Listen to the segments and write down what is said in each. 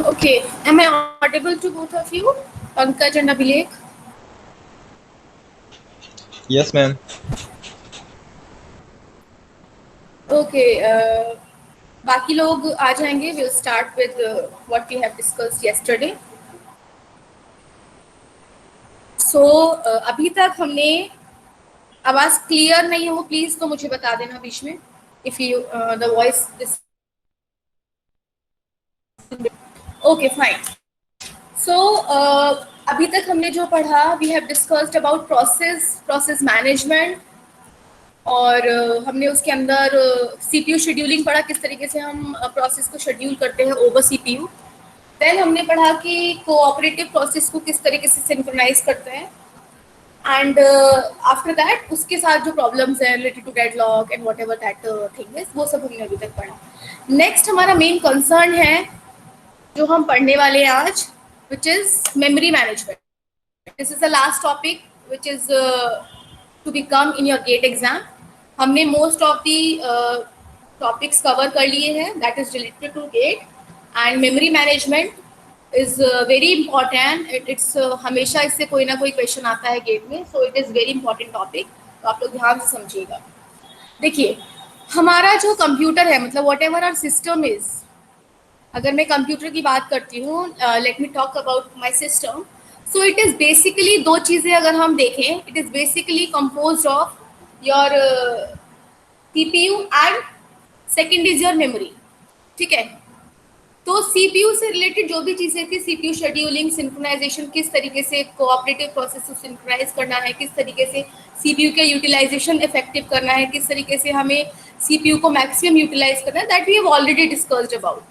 Okay, am I audible to both of you, Pankaj and Abhilek? Yes, ma'am. Okay, बाकी लोग आ जाएंगे. We'll start with what we have discussed yesterday. So अभी तक हमने आवाज clear नहीं हो प्लीज तो मुझे बता देना बीच में. If you the voice is okay, fine. So अभी तक हमने जो पढ़ा, we have discussed about process management. और हमने उसके अंदर सीपीयू शेड्यूलिंग पढ़ा, किस तरीके से हम प्रोसेस को शेड्यूल करते हैं ओवर सीपीयू. देन हमने पढ़ा कि कोऑपरेटिव प्रोसेस को किस तरीके से सिंक्रोनाइज करते हैं. एंड आफ्टर दैट उसके साथ जो प्रॉब्लम्स हैं related to deadlock and whatever that thing is, वो सब हमने अभी तक पढ़ा. नेक्स्ट हमारा मेन कंसर्न है जो हम पढ़ने वाले हैं आज, which is memory management. This is the last topic which is to be come in your GATE exam. हमने most of the topics cover कर लिए हैं that is related to GATE. And memory management is very important. It's हमेशा इससे कोई ना कोई question आता है गेट में, सो it is very important topic. तो आप लोग ध्यान से समझिएगा. देखिए, हमारा जो कंप्यूटर है, मतलब whatever our system is, अगर मैं कंप्यूटर की बात करती हूँ, let me talk about my system. So it is basically दो चीज़ें अगर हम देखें, it is basically compose of your CPU and second is your memory. ठीक है. तो सीपीयू से रिलेटेड जो भी चीज़ें थी, सीपीयू शेड्यूलिंग, सिंक्रोनाइजेशन, किस तरीके से कोऑपरेटिव प्रोसेस को सिंक्रोनाइज करना है, किस तरीके से सीपीयू के यूटिलाइजेशन इफेक्टिव करना है, किस तरीके से हमें सीपीयू को मैक्सिमम यूटिलाइज करना है, that we have already discussed about.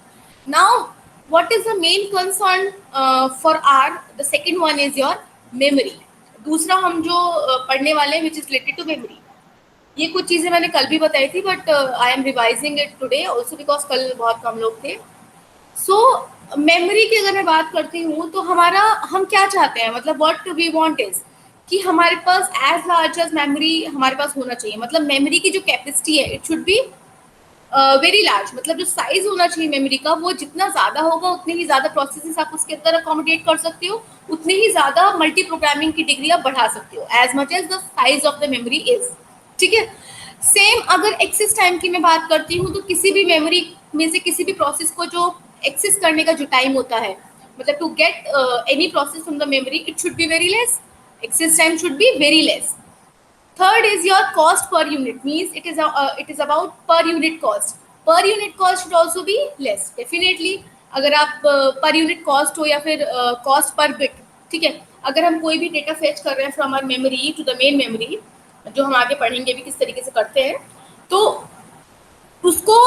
Now what is the main concern for our, the second one is your memory. दूसरा हम जो पढ़ने वाले हैं which is related to memory. ये कुछ चीज़ें मैंने कल भी बताई थी, but I am revising it today also because कल बहुत कम लोग थे. सो मेमोरी की अगर मैं बात करती हूँ तो हमारा, हम क्या चाहते हैं, मतलब व्हाट वी वांट इज कि हमारे पास एज लार्ज एज मेमोरी हमारे पास होना चाहिए. मतलब मेमोरी की जो कैपेसिटी है it should be very large. मतलब जो साइज होना चाहिए मेमोरी का, वो जितना ज़्यादा होगा उतनी ही ज़्यादा प्रोसेसेस आप उसके अंदर अकोमोडेट कर सकते हो, उतनी ही ज़्यादा मल्टी प्रोग्रामिंग की डिग्री आप बढ़ा सकते हो as much as the size of the memory is. ठीक है. सेम अगर एक्सेस टाइम की मैं बात करती हूँ तो किसी भी मेमोरी में से किसी भी प्रोसेस को जो एक्सेस करने का जो टाइम होता है, मतलब to get any process from the memory, it should be very less. Access time should be very less. Third is your cost per unit, means it is about per unit cost. Per unit cost should also be less definitely. अगर आप पर unit cost हो या फिर cost per bit, ठीक है, अगर हम कोई भी डेटा फेच कर रहे हैं from our memory to the main memory, जो हम आगे पढ़ेंगे भी किस तरीके से करते हैं, तो उसको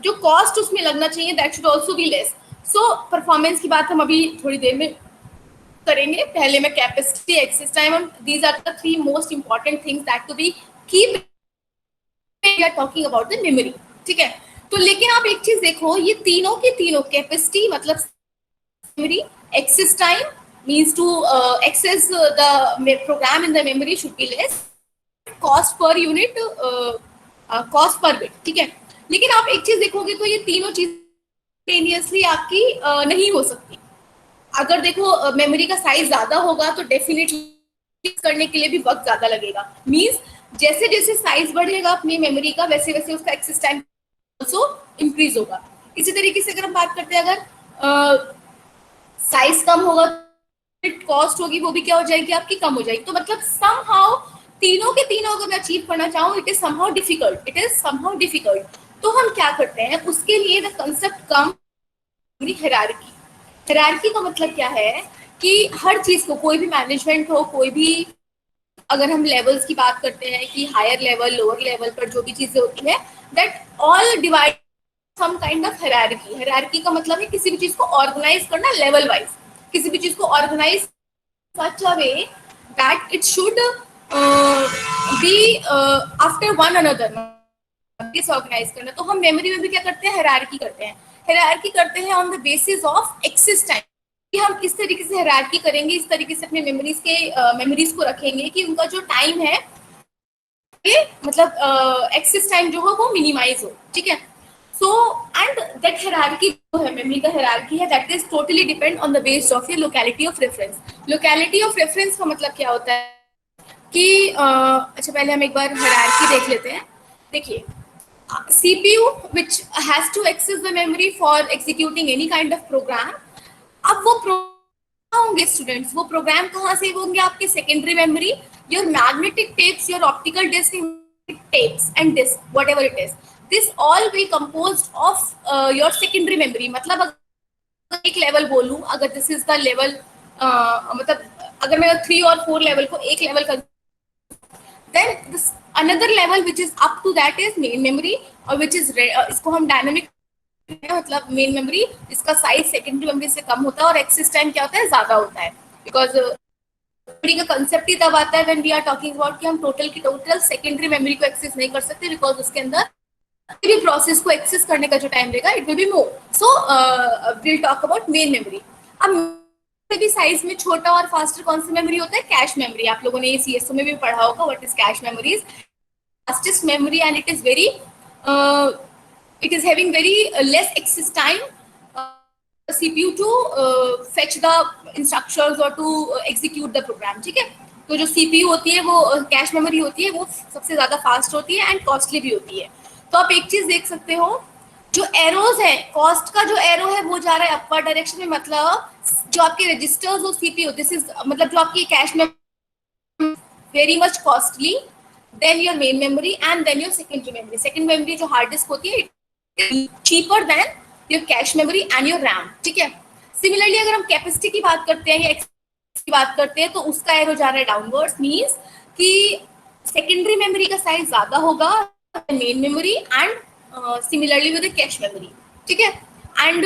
जो कॉस्ट उसमें लगना चाहिए that should also be less. So performance की बात हम अभी थोड़ी देर में करेंगे. पहले मैं capacity, access time, these are the three most important things that to be keep talking about the memory. ठीक है. तो लेकिन आप एक चीज देखो, ये तीनों की तीनों कैपेसिटी, मतलब memory, access time means to access the program in the memory should be less, cost per unit, cost per bit. ठीक है. लेकिन आप एक चीज देखोगे तो ये तीनों चीज आपकी नहीं हो सकती. अगर देखो मेमोरी का साइज ज्यादा होगा तो डेफिनेटली करने के लिए भी वक्त ज्यादा लगेगा. मींस जैसे जैसे साइज बढ़ेगा अपनी मेमोरी का, वैसे वैसे उसका एक्सेस टाइम ऑल्सो इंक्रीज होगा. इसी तरीके से अगर हम बात करते हैं, अगर साइज कम होगा, कॉस्ट होगी वो भी क्या हो जाएगी आपकी, कम हो जाएगी. तो मतलब समहाउ तीनों के तीनों अगर मैं अचीव करना चाहूँ, it is somehow difficult, it is somehow difficult. तो हम क्या करते हैं उसके लिए, the concept come hierarchy. Hierarchy का मतलब क्या है कि हर चीज को, कोई भी मैनेजमेंट हो, कोई भी, अगर हम लेवल्स की बात करते हैं कि हायर लेवल, लोअर लेवल पर जो भी चीजें होती है, that all divide some kind of hierarchy. Hierarchy का मतलब है किसी भी चीज को ऑर्गेनाइज करना लेवल वाइज, किसी भी चीज को organize such a way that it should be after one another, organize करना. तो हम मेमोरी में भी क्या करते हैं, हायरार्की करते हैं. हायरार्की करते हैं on the basis of access time, कि हम इस तरीके से हायरार्की करेंगे, इस तरीके से अपने मेमोरीज को रखेंगे कि उनका जो टाइम है, ये मतलब एक्सेस टाइम जो हो वो मिनिमाइज हो. ठीक है. सो एंड दैट हायरार्की है मेमोरी का हायरार्की है, that is totally depend on the based of your locality of reference. Locality of reference का मतलब क्या होता है कि अच्छा पहले हम एक बार हायरार्की देख लेते हैं। देखिए CPU which has to access the memory for executing any kind of program, अब वो प्रोग्राम होंगे स्टूडेंट्स, वो प्रोग्राम कहाँ से होंगे? आपके secondary memory, your magnetic tapes, your optical disk tapes and this whatever it is, this all will composed of your secondary memory। मतलब अगर एक लेवल बोलूं, अगर दिस इज द लेवल, मतलब अगर मैं 3 और 4 लेवल को एक लेवल कर, then this another level which is up to that is main memory, और which is इसको हम डायनेमिक, मतलब मेन मेमोरी इसका साइज सेकेंडरी मेमोरी से कम होता है और एक्सेस टाइम क्या होता है? ज्यादा होता है। बिकॉज मेमोरी का कंसेप्ट ही तब आता है when we are talking about कि हम टोटल की टोटल सेकेंडरी मेमोरी को एक्सेस नहीं कर सकते, बिकॉज उसके अंदर भी प्रोसेस को एक्सेस करने का जो टाइम रहेगा it will be more. So will talk about main memory. अब भी साइज में छोटा और फास्टर कौन सी मेमोरी होता है? Cache memory. आप लोगों ने CSO में भी पढ़ा होगा what is cash memories, fastest memory, and it is very it is having very less access time CPU to fetch the instructions or to execute the program। ठीक है, तो जो CPU होती है वो कैश मेमोरी होती है, वो सबसे ज्यादा फास्ट होती है एंड कॉस्टली भी होती है। तो आप एक चीज देख सकते हो, जो एरोज है, कॉस्ट का जो एरो है वो जा रहा है अपर डायरेक्शन में, मतलब जो आपके रजिस्टर्स और CPU, दिस इज मतलब जो आपकी cache memory very much costly than your main memory and then your secondary memory. Second memory जो हार्ड डिस्क होती है cheaper than your cache memory and your RAM। ठीक है, सिमिलरली अगर हम कैपेसिटी की बात करते हैं या की बात करते हैं तो उसका एरो जा रहा है डाउनवर्ड्स, मींस कि सेकेंडरी मेमोरी का साइज ज्यादा होगा main memory and similarly with cache memory. ठीक है, and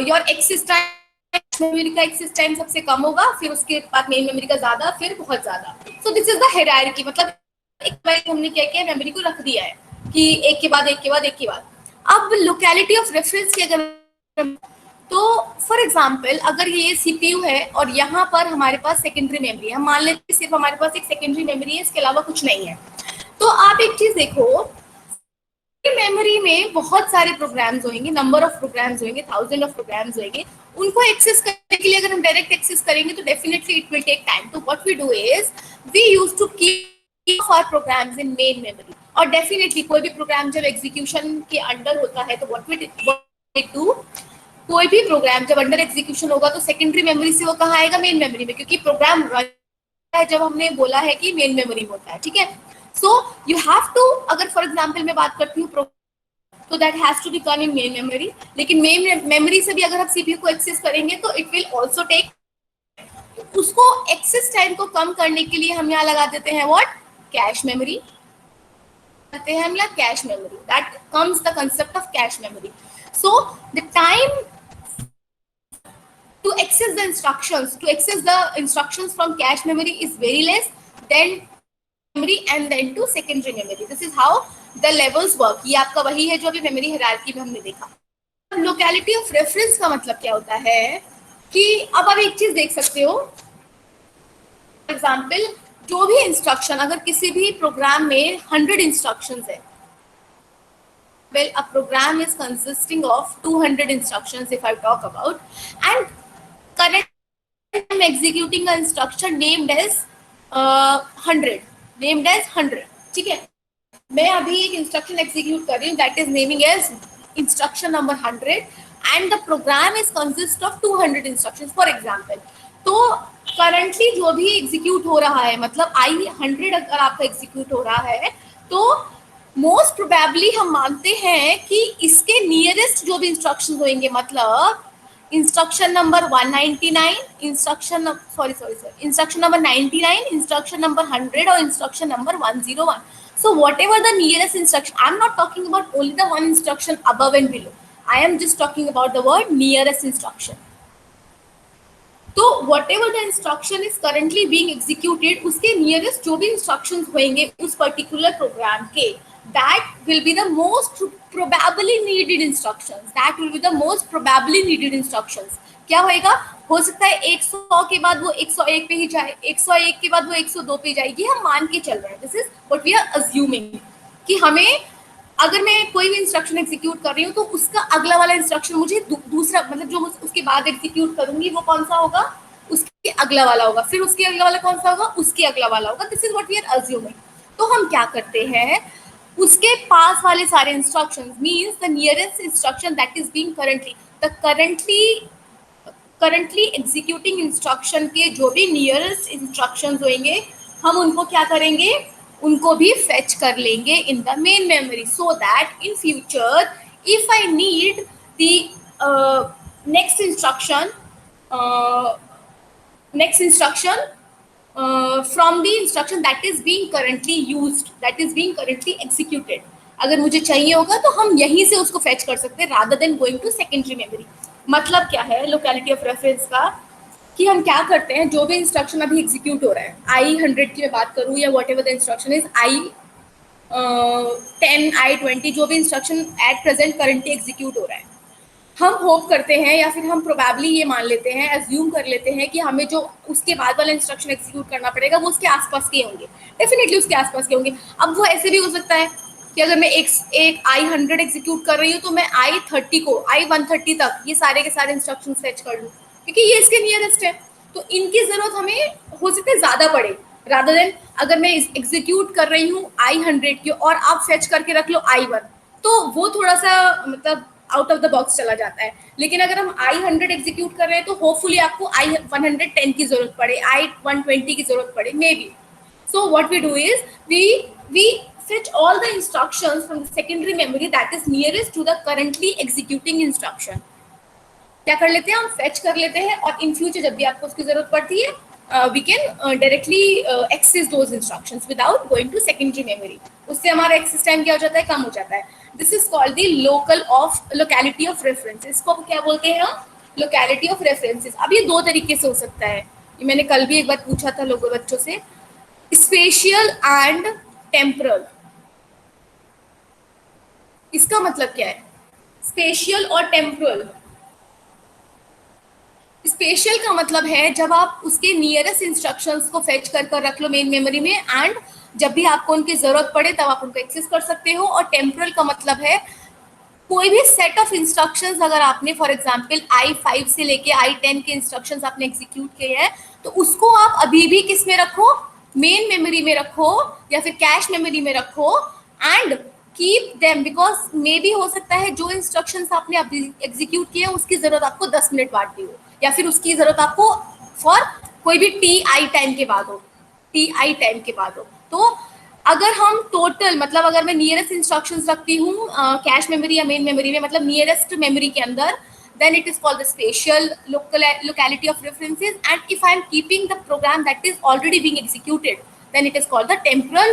your access time, memory का एक्सेस टाइम सबसे कम होगा, फिर उसके बाद मेन मेमोरी का ज्यादा, फिर बहुत ज्यादा। सो दिस इज द हायरार्की, मतलब एक बार हमने क्या किया, मेमोरी को रख दिया है कि एक के बाद एक के बाद एक के बाद। अब लोकेलिटी ऑफ रेफरेंस की अगर, तो फॉर एग्जांपल अगर ये CPU है और यहाँ पर हमारे पास सेकेंडरी मेमोरी है, हम मान लेते हैं सिर्फ हमारे पास एक सेकेंडरी मेमोरी है, इसके अलावा कुछ नहीं है, तो आप एक चीज देखो, मेमोरी में बहुत सारे प्रोग्राम्स होंगे, नंबर ऑफ प्रोग्राम्स होंगे, 1000 ऑफ प्रोग्राम्स होंगे, उनको एक्सेस करने के लिए अगर हम डायरेक्ट एक्सेस करेंगे तो definitely it will take time. तो what we do is we use to keep our programs in main memory. और डेफिनेटली कोई भी प्रोग्राम जब एग्जीक्यूशन के अंडर होता है तो व्हाट वी डू, कोई भी प्रोग्राम जब अंडर एग्जीक्यूशन होगा तो सेकेंडरी मेमोरी से वो कहाँ आएगा? मेन मेमोरी में, क्योंकि प्रोग्राम रन है जब हमने बोला है कि मेन मेमोरी में होता है। ठीक है, सो यू हैव टू, अगर फॉर एग्जांपल मैं बात करती हूँ तो that has to be done in main memory, लेकिन मेन मेमोरी से भी अगर आप CPU को एक्सेस करेंगे तो इट विल आल्सो टेक, उसको एक्सेस टाइम को कम करने के लिए हम यहाँ लगा देते हैं व्हाट? कैश मेमोरी कहते हैं हम, या cache memory, that comes the concept of cache memory. So the time to access the instructions from cache memory is very less than memory and then to secondary memory। This is how the levels work। ये आपका वही है जो अभी memory hierarchy में हमने देखा। Locality of reference का मतलब क्या होता है कि अब आप एक चीज देख सकते हो, फॉर एग्जाम्पल जो भी इंस्ट्रक्शन, अगर किसी भी प्रोग्राम में 100 इंस्ट्रक्शंस है, well a program is consisting of 200 instructions if I talk about, and currently I'm executing an instruction named as 100। ठीक है, मैं अभी एक इंस्ट्रक्शन एग्जीक्यूट कर रही हूँ that is naming as instruction number 100 and the program is consist of 200 instructions for example. तो currently जो भी एग्जीक्यूट हो रहा है, मतलब I100 अगर आपका एग्जीक्यूट हो रहा है, तो मोस्ट प्रोबेबली हम मानते हैं कि इसके नियरेस्ट जो भी इंस्ट्रक्शन होंगे, मतलब instruction number 199, instruction number 99, instruction number 100 और instruction number 101। So whatever the nearest instruction, I am not talking about only the one instruction above and below, I am just talking about the word nearest instruction। तो whatever the instruction is currently being executed, उसके nearest जो भी instructions होंगे उस particular program के, that will be the most probably needed instructions, that will be the most probably needed instructions। क्या होएगा? हो सकता है 100 के बाद वो 101 पे ही जाए, 101 के बाद वो 102 पे जाएगी, हम मान के चल रहे हैं, this is what we are assuming कि हमें अगर मैं कोई भी इंस्ट्रक्शन एग्जीक्यूट कर रही हूँ तो उसका अगला वाला इंस्ट्रक्शन मुझे दूसरा मतलब जो उसके बाद एग्जीक्यूट करूंगी वो कौन सा होगा, उसके अगला वाला होगा, फिर उसके अगला वाला कौन सा होगा, उसके अगला वाला होगा। This is what we are assuming. तो हम क्या करते हैं, उसके पास वाले सारे instructions means the nearest instruction that is being currently executing instruction के जो भी नियरेस्ट इंस्ट्रक्शंस होंगे हम उनको क्या करेंगे, उनको भी फेच कर लेंगे इन the main memory, so that in future if I need the next instruction from the instruction that is being currently used, that is being currently executed, अगर मुझे चाहिए होगा तो हम यहीं से उसको फेच कर सकते हैं rather than going to secondary memory. मतलब क्या है लोकेलिटी ऑफ रेफरेंस का, कि हम क्या करते हैं, जो भी इंस्ट्रक्शन अभी एग्जीक्यूट हो रहा है, I100 की मैं बात करूँ या what ever the instruction is, I10 I20 जो भी instruction at present currently execute हो रहा है, हम होप करते हैं या फिर हम प्रोबेबली ये मान लेते हैं, एज्यूम कर लेते हैं कि हमें जो उसके बाद वाला इंस्ट्रक्शन एग्जीक्यूट करना पड़ेगा वो उसके आसपास के होंगे, डेफिनेटली उसके आसपास के होंगे। अब वो ऐसे भी हो सकता है कि अगर मैं एक I100 एग्जीक्यूट कर रही हूँ तो मैं I30 को I130 तक ये सारे के सारे इंस्ट्रक्शन फेच कर लूँ क्योंकि ये इसके नियरेस्ट है। तो इनकी जरूरत हमें हो सकता है ज्यादा पड़े रादर देन अगर मैं एग्जीक्यूट कर रही हूँ I100 की और आप फेच करके रख लो I1, तो वो थोड़ा सा मतलब आउट ऑफ द बॉक्स चला जाता है। लेकिन अगर हम I100 एग्जीक्यूट कर रहे हैं तो होपफुली आपको I110 की जरूरत पड़े, I120 की जरूरत पड़े may be. So what we do is we fetch all the instructions from the secondary memory that is nearest to the currently executing instruction। क्या कर लेते हैं हम, फेच कर लेते हैं और इन फ्यूचर जब भी आपको उसकी जरूरत पड़ती है we can directly access those instructions without going to secondary memory. उससे हमारा एक्सेस टाइम क्या हो जाता है, कम हो जाता है। This is called the locality of references. इसको क्या बोलते हैं हम, लोकेलिटी ऑफ रेफरेंसेस। अब ये दो तरीके से हो सकता है, ये मैंने कल भी एक बार पूछा था लोगों बच्चों से, स्पेशियल एंड टेम्परल। इसका मतलब क्या है, स्पेशियल और टेम्परल। स्पेशल का मतलब है जब आप उसके नियरेस्ट इंस्ट्रक्शंस को फेच कर कर रख लो मेन मेमोरी में, एंड जब भी आपको उनकी जरूरत पड़े तब आप उनको एक्सेस कर सकते हो। और टेम्परल का मतलब है कोई भी सेट ऑफ इंस्ट्रक्शंस अगर आपने फॉर एग्जांपल I5 से लेके I10 के इंस्ट्रक्शंस आपने एग्जीक्यूट किए हैं तो उसको आप अभी भी किस में रखो, मेन मेमोरी में रखो या फिर कैश मेमोरी में रखो एंड कीप देम, बिकॉज मे भी हो सकता है जो इंस्ट्रक्शंस आपने अभी एग्जीक्यूट किए उसकी जरूरत आपको 10 मिनट बाद भी हो या फिर उसकी जरूरत आपको फॉर कोई भी TI टाइम के बाद हो, TI टाइम के बाद हो। तो अगर हम टोटल मतलब अगर मैं नियरेस्ट इंस्ट्रक्शंस रखती हूँ कैश मेमोरी या मेन मेमोरी में, मतलब नियरेस्ट मेमोरी के अंदर, then it is called the spatial locality of references, and if I am keeping the program that is already being executed then it is called the temporal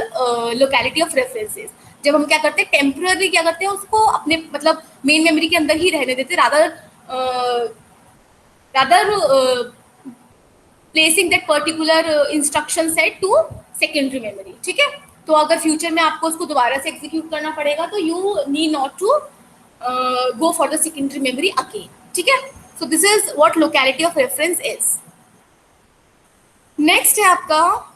locality of references। जब हम क्या करते हैं temporary क्या करते हैं उसको अपने मतलब मेन मेमोरी के अंदर ही रहने देते, rather placing that particular instruction set to secondary memory। ठीक है, तो अगर फ्यूचर में आपको उसको दोबारा से एग्जीक्यूट करना पड़ेगा तो you need not to go for the secondary memory again. ठीक है, so this is what locality of reference is. Next है आपका,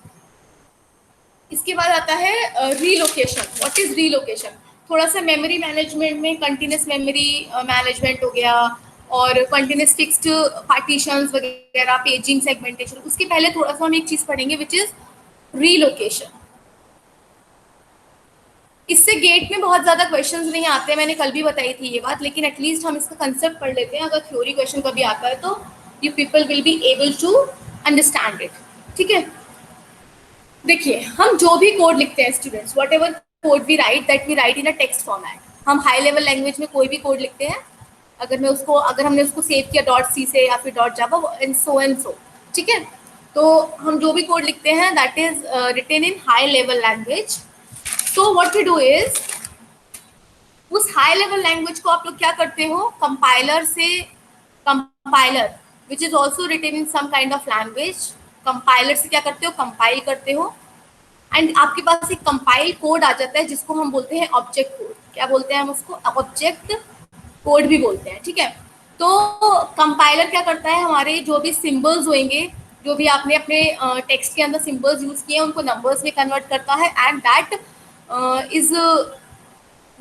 इसके बाद आता है रीलोकेशन। What is relocation? थोड़ा सा मेमोरी मैनेजमेंट में कंटिन्यूस मेमोरी मैनेजमेंट हो गया और कंटिन्यूस फिक्स्ड पार्टीशंस वगैरह, पेजिंग, सेगमेंटेशन। उसके पहले थोड़ा सा हम एक चीज पढ़ेंगे विच इज रीलोकेशन। इससे गेट में बहुत ज्यादा क्वेश्चंस नहीं आते, मैंने कल भी बताई थी ये बात, लेकिन एटलीस्ट हम इसका कंसेप्ट पढ़ लेते हैं। अगर थ्योरी क्वेश्चन कभी आता है तो you people will be able to understand it. ठीक है, देखिए हम जो भी कोड लिखते हैं students, whatever code we write that we write in a text format. हम हाई लेवल लैंग्वेज में कोई भी कोड लिखते हैं, अगर हमने उसको सेव किया .c से या फिर .java एंड सो, ठीक है, तो हम जो भी कोड लिखते हैं that is written in high level language. So what we do is उस हाई लेवल लैंग्वेज को आप लोग क्या करते हो, compiler which is also written in some kind of language, compiler से क्या करते हो, कंपाइल करते हो एंड आपके पास एक कंपाइल कोड आ जाता है जिसको हम बोलते हैं ऑब्जेक्ट कोड। क्या बोलते हैं हम उसको, ऑब्जेक्ट कोड भी बोलते हैं। ठीक है, तो कंपाइलर क्या करता है, हमारे जो भी सिंबल्स होंगे, जो भी आपने अपने टेक्स्ट के अंदर सिंबल्स यूज किए हैं उनको नंबर्स में कन्वर्ट करता है and that is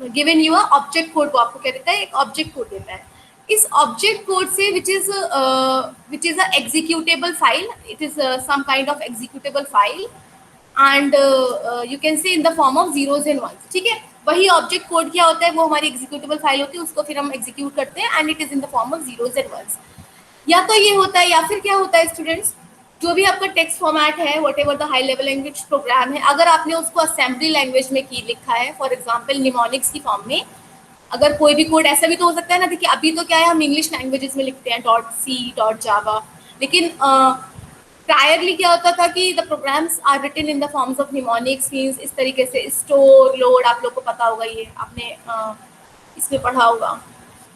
given you object code को आपको क्या देता है, एक ऑब्जेक्ट कोड देता है. इस ऑब्जेक्ट कोड से which is a executable file, it is some kind of executable file and you can say in the form of zeros and ones. ठीक है, वही ऑब्जेक्ट कोड क्या होता है, वो हमारी एग्जीक्यूटेबल फाइल होती है, उसको फिर हम एग्जीक्यूट करते हैं and it is in the form of zeros and ones. या तो ये होता है या फिर क्या होता है स्टूडेंट्स, जो भी आपका टेक्स्ट फॉर्मेट है, what ever the high level language program है, अगर आपने उसको असेंबली लैंग्वेज में की लिखा है, फॉर एग्जाम्पल निमोनिक्स की फॉर्म में, अगर कोई भी कोड ऐसा भी तो हो सकता है ना, देखिए अभी तो क्या है हम इंग्लिश लैंग्वेजेस में लिखते हैं .c.java, लेकिन प्रायरली क्या होता था कि the programs are written in the forms of mnemonics, means इस तरीके से स्टोर लोड, आप लोग को पता होगा, ये आपने इसमें पढ़ा होगा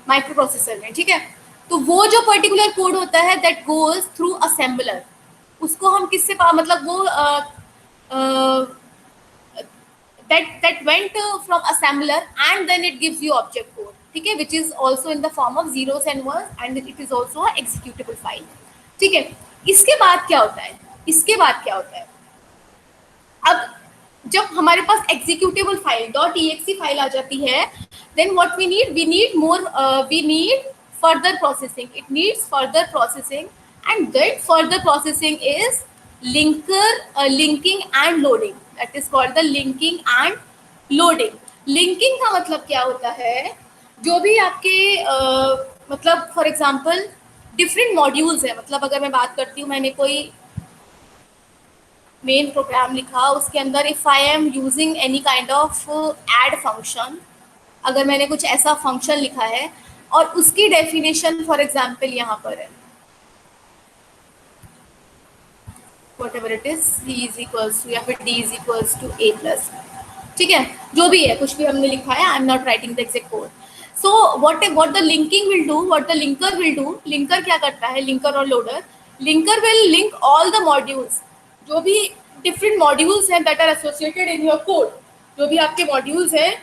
माइक्रो प्रोसेसर में. ठीक है, तो वो जो पर्टिकुलर कोड होता है दैट गोज थ्रू असेंबलर, उसको हम किससे मतलब वो that went from assembler and then it gives you object code. ठीक है, which is also in the form of zeros and ones and it is also a executable file. ठीक है, इसके बाद क्या होता है, इसके बाद क्या होता है, अब जब हमारे पास एग्जीक्यूटेबल फाइल .exe फाइल आ जाती है, then what we need more we need further processing. It needs further processing and that further processing is linking and loading. That is called the linking and loading. Linking का मतलब क्या होता है, जो भी आपके मतलब फॉर एग्जांपल डिफरेंट मॉड्यूल्स है, मतलब अगर मैं बात करती हूँ, मैंने कोई मेन प्रोग्राम लिखा, उसके अंदर if I am using any kind of add function, अगर मैंने कुछ ऐसा फंक्शन लिखा है और उसकी डेफिनेशन फॉर एग्जांपल यहाँ पर है, whatever it is, c is equals to या फिर d is equals to a plus, ठीक है, जो भी है, कुछ भी हमने लिखा है, आई am not writing the exact code. So what the linking will do, what the linker will do, linker क्या करता है, linker और loader, linker will link all the modules, जो भी different modules हैं that are associated in your code, जो भी आपके modules हैं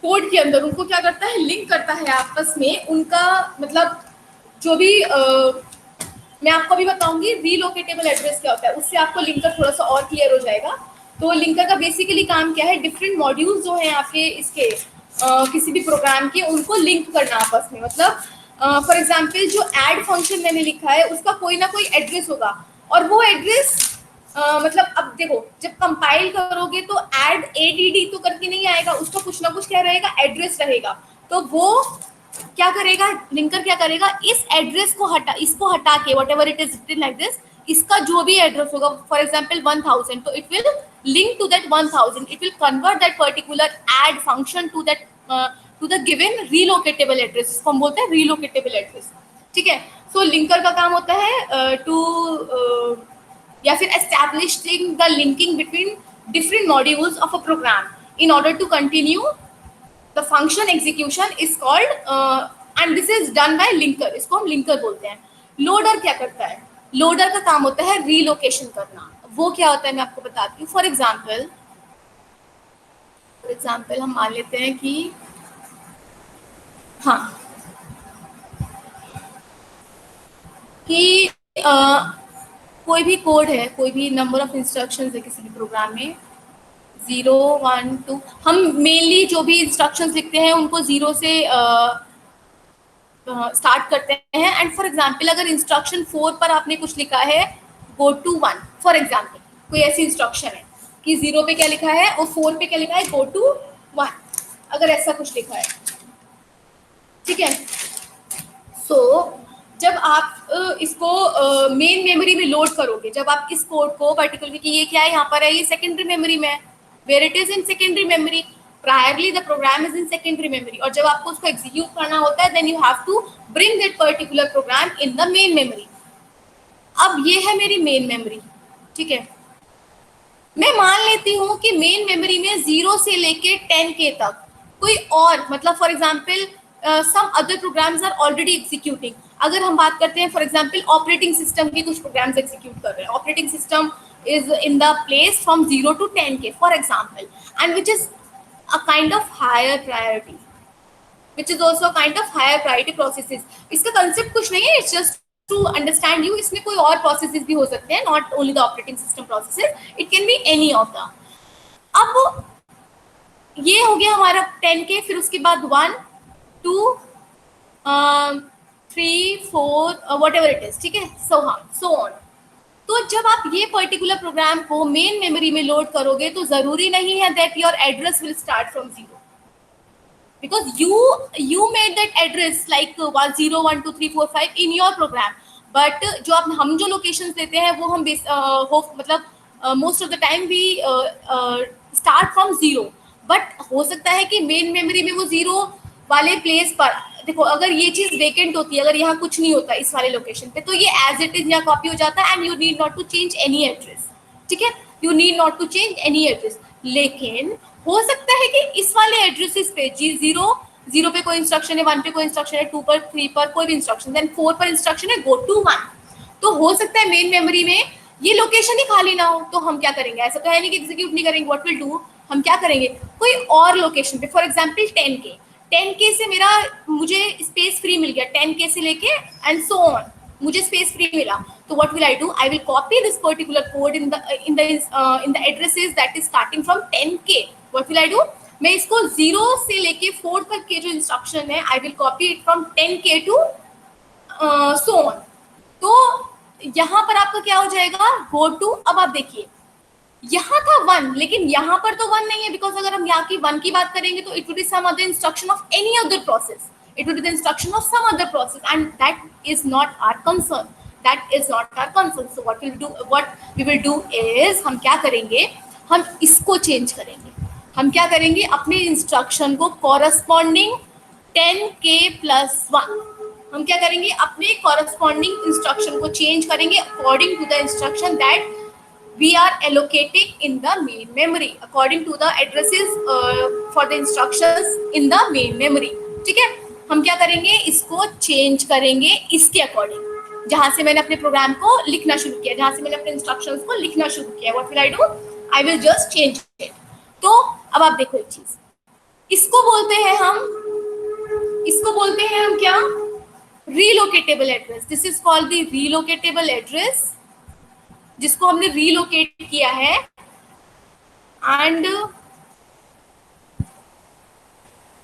कोड के अंदर, उनको क्या करता है, लिंक करता है आपस में, उनका मतलब जो भी मैं आपको भी बताऊंगी रीलोकेटेबल एड्रेस क्या होता है, उससे आपको लिंकर थोड़ा सा और क्लियर हो जाएगा. तो लिंकर का बेसिकली काम क्या है, डिफरेंट मॉड्यूल्स जो हैं आपके इसके किसी भी प्रोग्राम के, उनको लिंक करना आपस में. मतलब फॉर एग्जांपल जो ऐड फंक्शन मैंने लिखा है उसका कोई ना कोई एड्रेस होगा, और वो एड्रेस मतलब अब देखो जब कंपाइल करोगे तो ऐड ADD तो करके नहीं आएगा, उसका कुछ ना कुछ क्या रहेगा, एड्रेस रहेगा. तो वो क्या करेगा, लिंकर क्या करेगा, इस एड्रेस को इसको हटा के whatever it is written like this, इसका जो भी एड्रेस होगा, फॉर एग्जाम्पल 1000, तो it will link to that 1000, it will convert that particular add function to that to the given relocatable address, इसको हम बोलते हैं रीलोकेटेबल एड्रेस. ठीक है, सो लिंकर का काम होता है टू या फिर establishing the linking between different modules of a program in order to continue the function execution is called and this is done by linker, इसको हम linker बोलते हैं. लोडर क्या करता है, लोडर का काम होता है रीलोकेशन करना. वो क्या होता है मैं आपको बताती हूँ. फॉर एग्जाम्पल हम मान लेते हैं कि हाँ कि कोई भी कोड है, कोई भी नंबर ऑफ इंस्ट्रक्शंस है किसी भी प्रोग्राम में, 0 1 2, हम मेनली जो भी इंस्ट्रक्शंस लिखते हैं उनको 0 से स्टार्ट करते हैं. एंड फॉर एग्जांपल अगर इंस्ट्रक्शन 4 पर आपने कुछ लिखा है गो टू 1, फॉर एग्जांपल कोई ऐसी इंस्ट्रक्शन है कि 0 पे क्या लिखा है और 4 पे क्या लिखा है, गो टू 1, अगर ऐसा कुछ लिखा है. ठीक है, सो जब आप इसको मेन मेमोरी में लोड करोगे, जब आप इस कोड को पर्टिकुलरली कि ये क्या है, यहाँ पर है, ये सेकेंडरी मेमोरी में है, where it is in secondary memory, priorly the program is in secondary memory, और जब आपको उसको एग्जीक्यूट करना होता है then you have to bring that particular program in the main memory. अब ये है मेरी मेन मेमोरी. ठीक है, मैं मान लेती हूँ कि मेन मेमोरी में 0 से लेके 10K तक कोई और मतलब for example some other programs are already executing. अगर हम बात करते हैं फॉर एग्जाम्पल ऑपरेटिंग सिस्टम के कुछ प्रोग्राम्स एग्जीक्यूट कर रहे हैं, operating system is in the place from 0 to 10K for example, and which is a kind of higher priority, which is also a kind of higher priority processes. इसका concept कुछ नहीं है, it's just to understand you, इसमें कोई और processes भी हो सकते हैं, not only the operating system processes, it can be any of them. अब ये हो गया हमारा 10K, फिर उसके बाद 1 2 3 4 वट एवर इट इज, ठीक है, सो हाँ सो ऑन। तो जब आप ये पर्टिकुलर प्रोग्राम को मेन मेमोरी में लोड करोगे तो जरूरी नहीं है that your address will start from zero, because you made that address like 101234 5 in your program, but जो आप हम जो लोकेशंस देते हैं वो हम मतलब most of the time we start from zero, but हो सकता है कि मेन मेमोरी में वो जीरो वाले प्लेस पर, देखो अगर ये चीज वेकेंट होती है, अगर यहाँ कुछ नहीं होता इस वाले लोकेशन पे, तो ये एज इट इज यहाँ कॉपी हो जाता है and you need not to change any address, ठीक है, you need not to change any address. लेकिन हो सकता है कि इस वाले एड्रेसेस पे जी जीरो पे कोई इंस्ट्रक्शन है, 1 पे कोई इंस्ट्रक्शन है, 2 पर 3 पर कोई भी इंस्ट्रक्शन, देन 4 पर इंस्ट्रक्शन है गो टू 1, तो हो सकता है मेन मेमोरी में ये लोकेशन ही खाली ना हो, तो हम क्या करेंगे, ऐसा तो है नहीं कि एग्जीक्यूट नहीं करेंगे, व्हाट विल डू, हम क्या करेंगे कोई और लोकेशन पे, फॉर एग्जांपल 10K से मेरा मुझे स्पेस फ्री मिल गया, 10K से लेके एंड सो ऑन मुझे स्पेस फ्री मिला, तो what will I do, I will copy this particular code in the addresses that is starting from 10K। What will I do, मैं इसको 0 से लेके 4 तक के जो इंस्ट्रक्शन है I will copy it from 10K to so on. तो यहाँ पर आपका क्या हो जाएगा, गो टू, अब आप देखिए यहाँ था 1 लेकिन यहाँ पर तो 1 नहीं है, बिकॉज अगर हम यहाँ की 1 की बात करेंगे तो it will be some other instruction of any other process, it will be the instruction of some other process, and that is not our concern, that is not our concern. So what we will do is हम क्या करेंगे, हम इसको change करेंगे, हम क्या करेंगे अपने इंस्ट्रक्शन को कॉरस्पॉन्डिंग 10K प्लस 1, हम क्या करेंगे अपने कॉरस्पॉन्डिंग इंस्ट्रक्शन को चेंज करेंगे according to the instruction that we are allocating in the main memory according to the addresses for the instructions in the main memory, ठीक है। हम क्या करेंगे, इसको चेंज करेंगे इसके अकॉर्डिंग, जहां से मैंने अपने प्रोग्राम को लिखना शुरू किया, जहां से मैंने अपने इंस्ट्रक्शंस को लिखना शुरू किया, what will I do, I will just change it. तो अब आप देखो एक चीज, इसको बोलते हैं हम क्या, relocatable address, this is called the relocatable address, जिसको हमने रीलोकेट किया है, and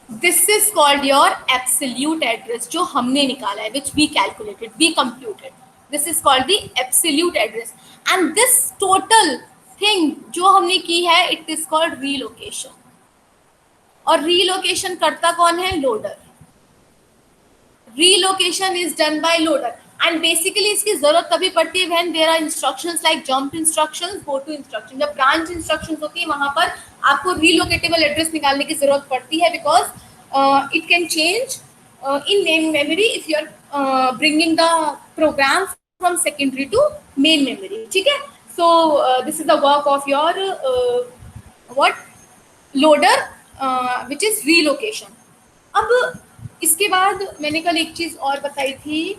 this is called your absolute address, जो हमने निकाला है, which we calculated, we computed, this is called the absolute address, and this total thing जो हमने की है इट इज कॉल्ड रीलोकेशन, और रीलोकेशन करता कौन है, loader, relocation is done by loader, and basically इसकी जरूरत तभी पड़ती है when there are instructions like jump instructions, go to instruction, जब ब्रांच इंस्ट्रक्शंस होती है वहां पर आपको रीलोकेटेबल एड्रेस निकालने की जरूरत पड़ती है, because it can change in main memory if you are bringing the program from secondary to main memory, ठीक है। So this is the work of your what loader which is relocation. अब इसके बाद मैंने कल एक चीज और बताई थी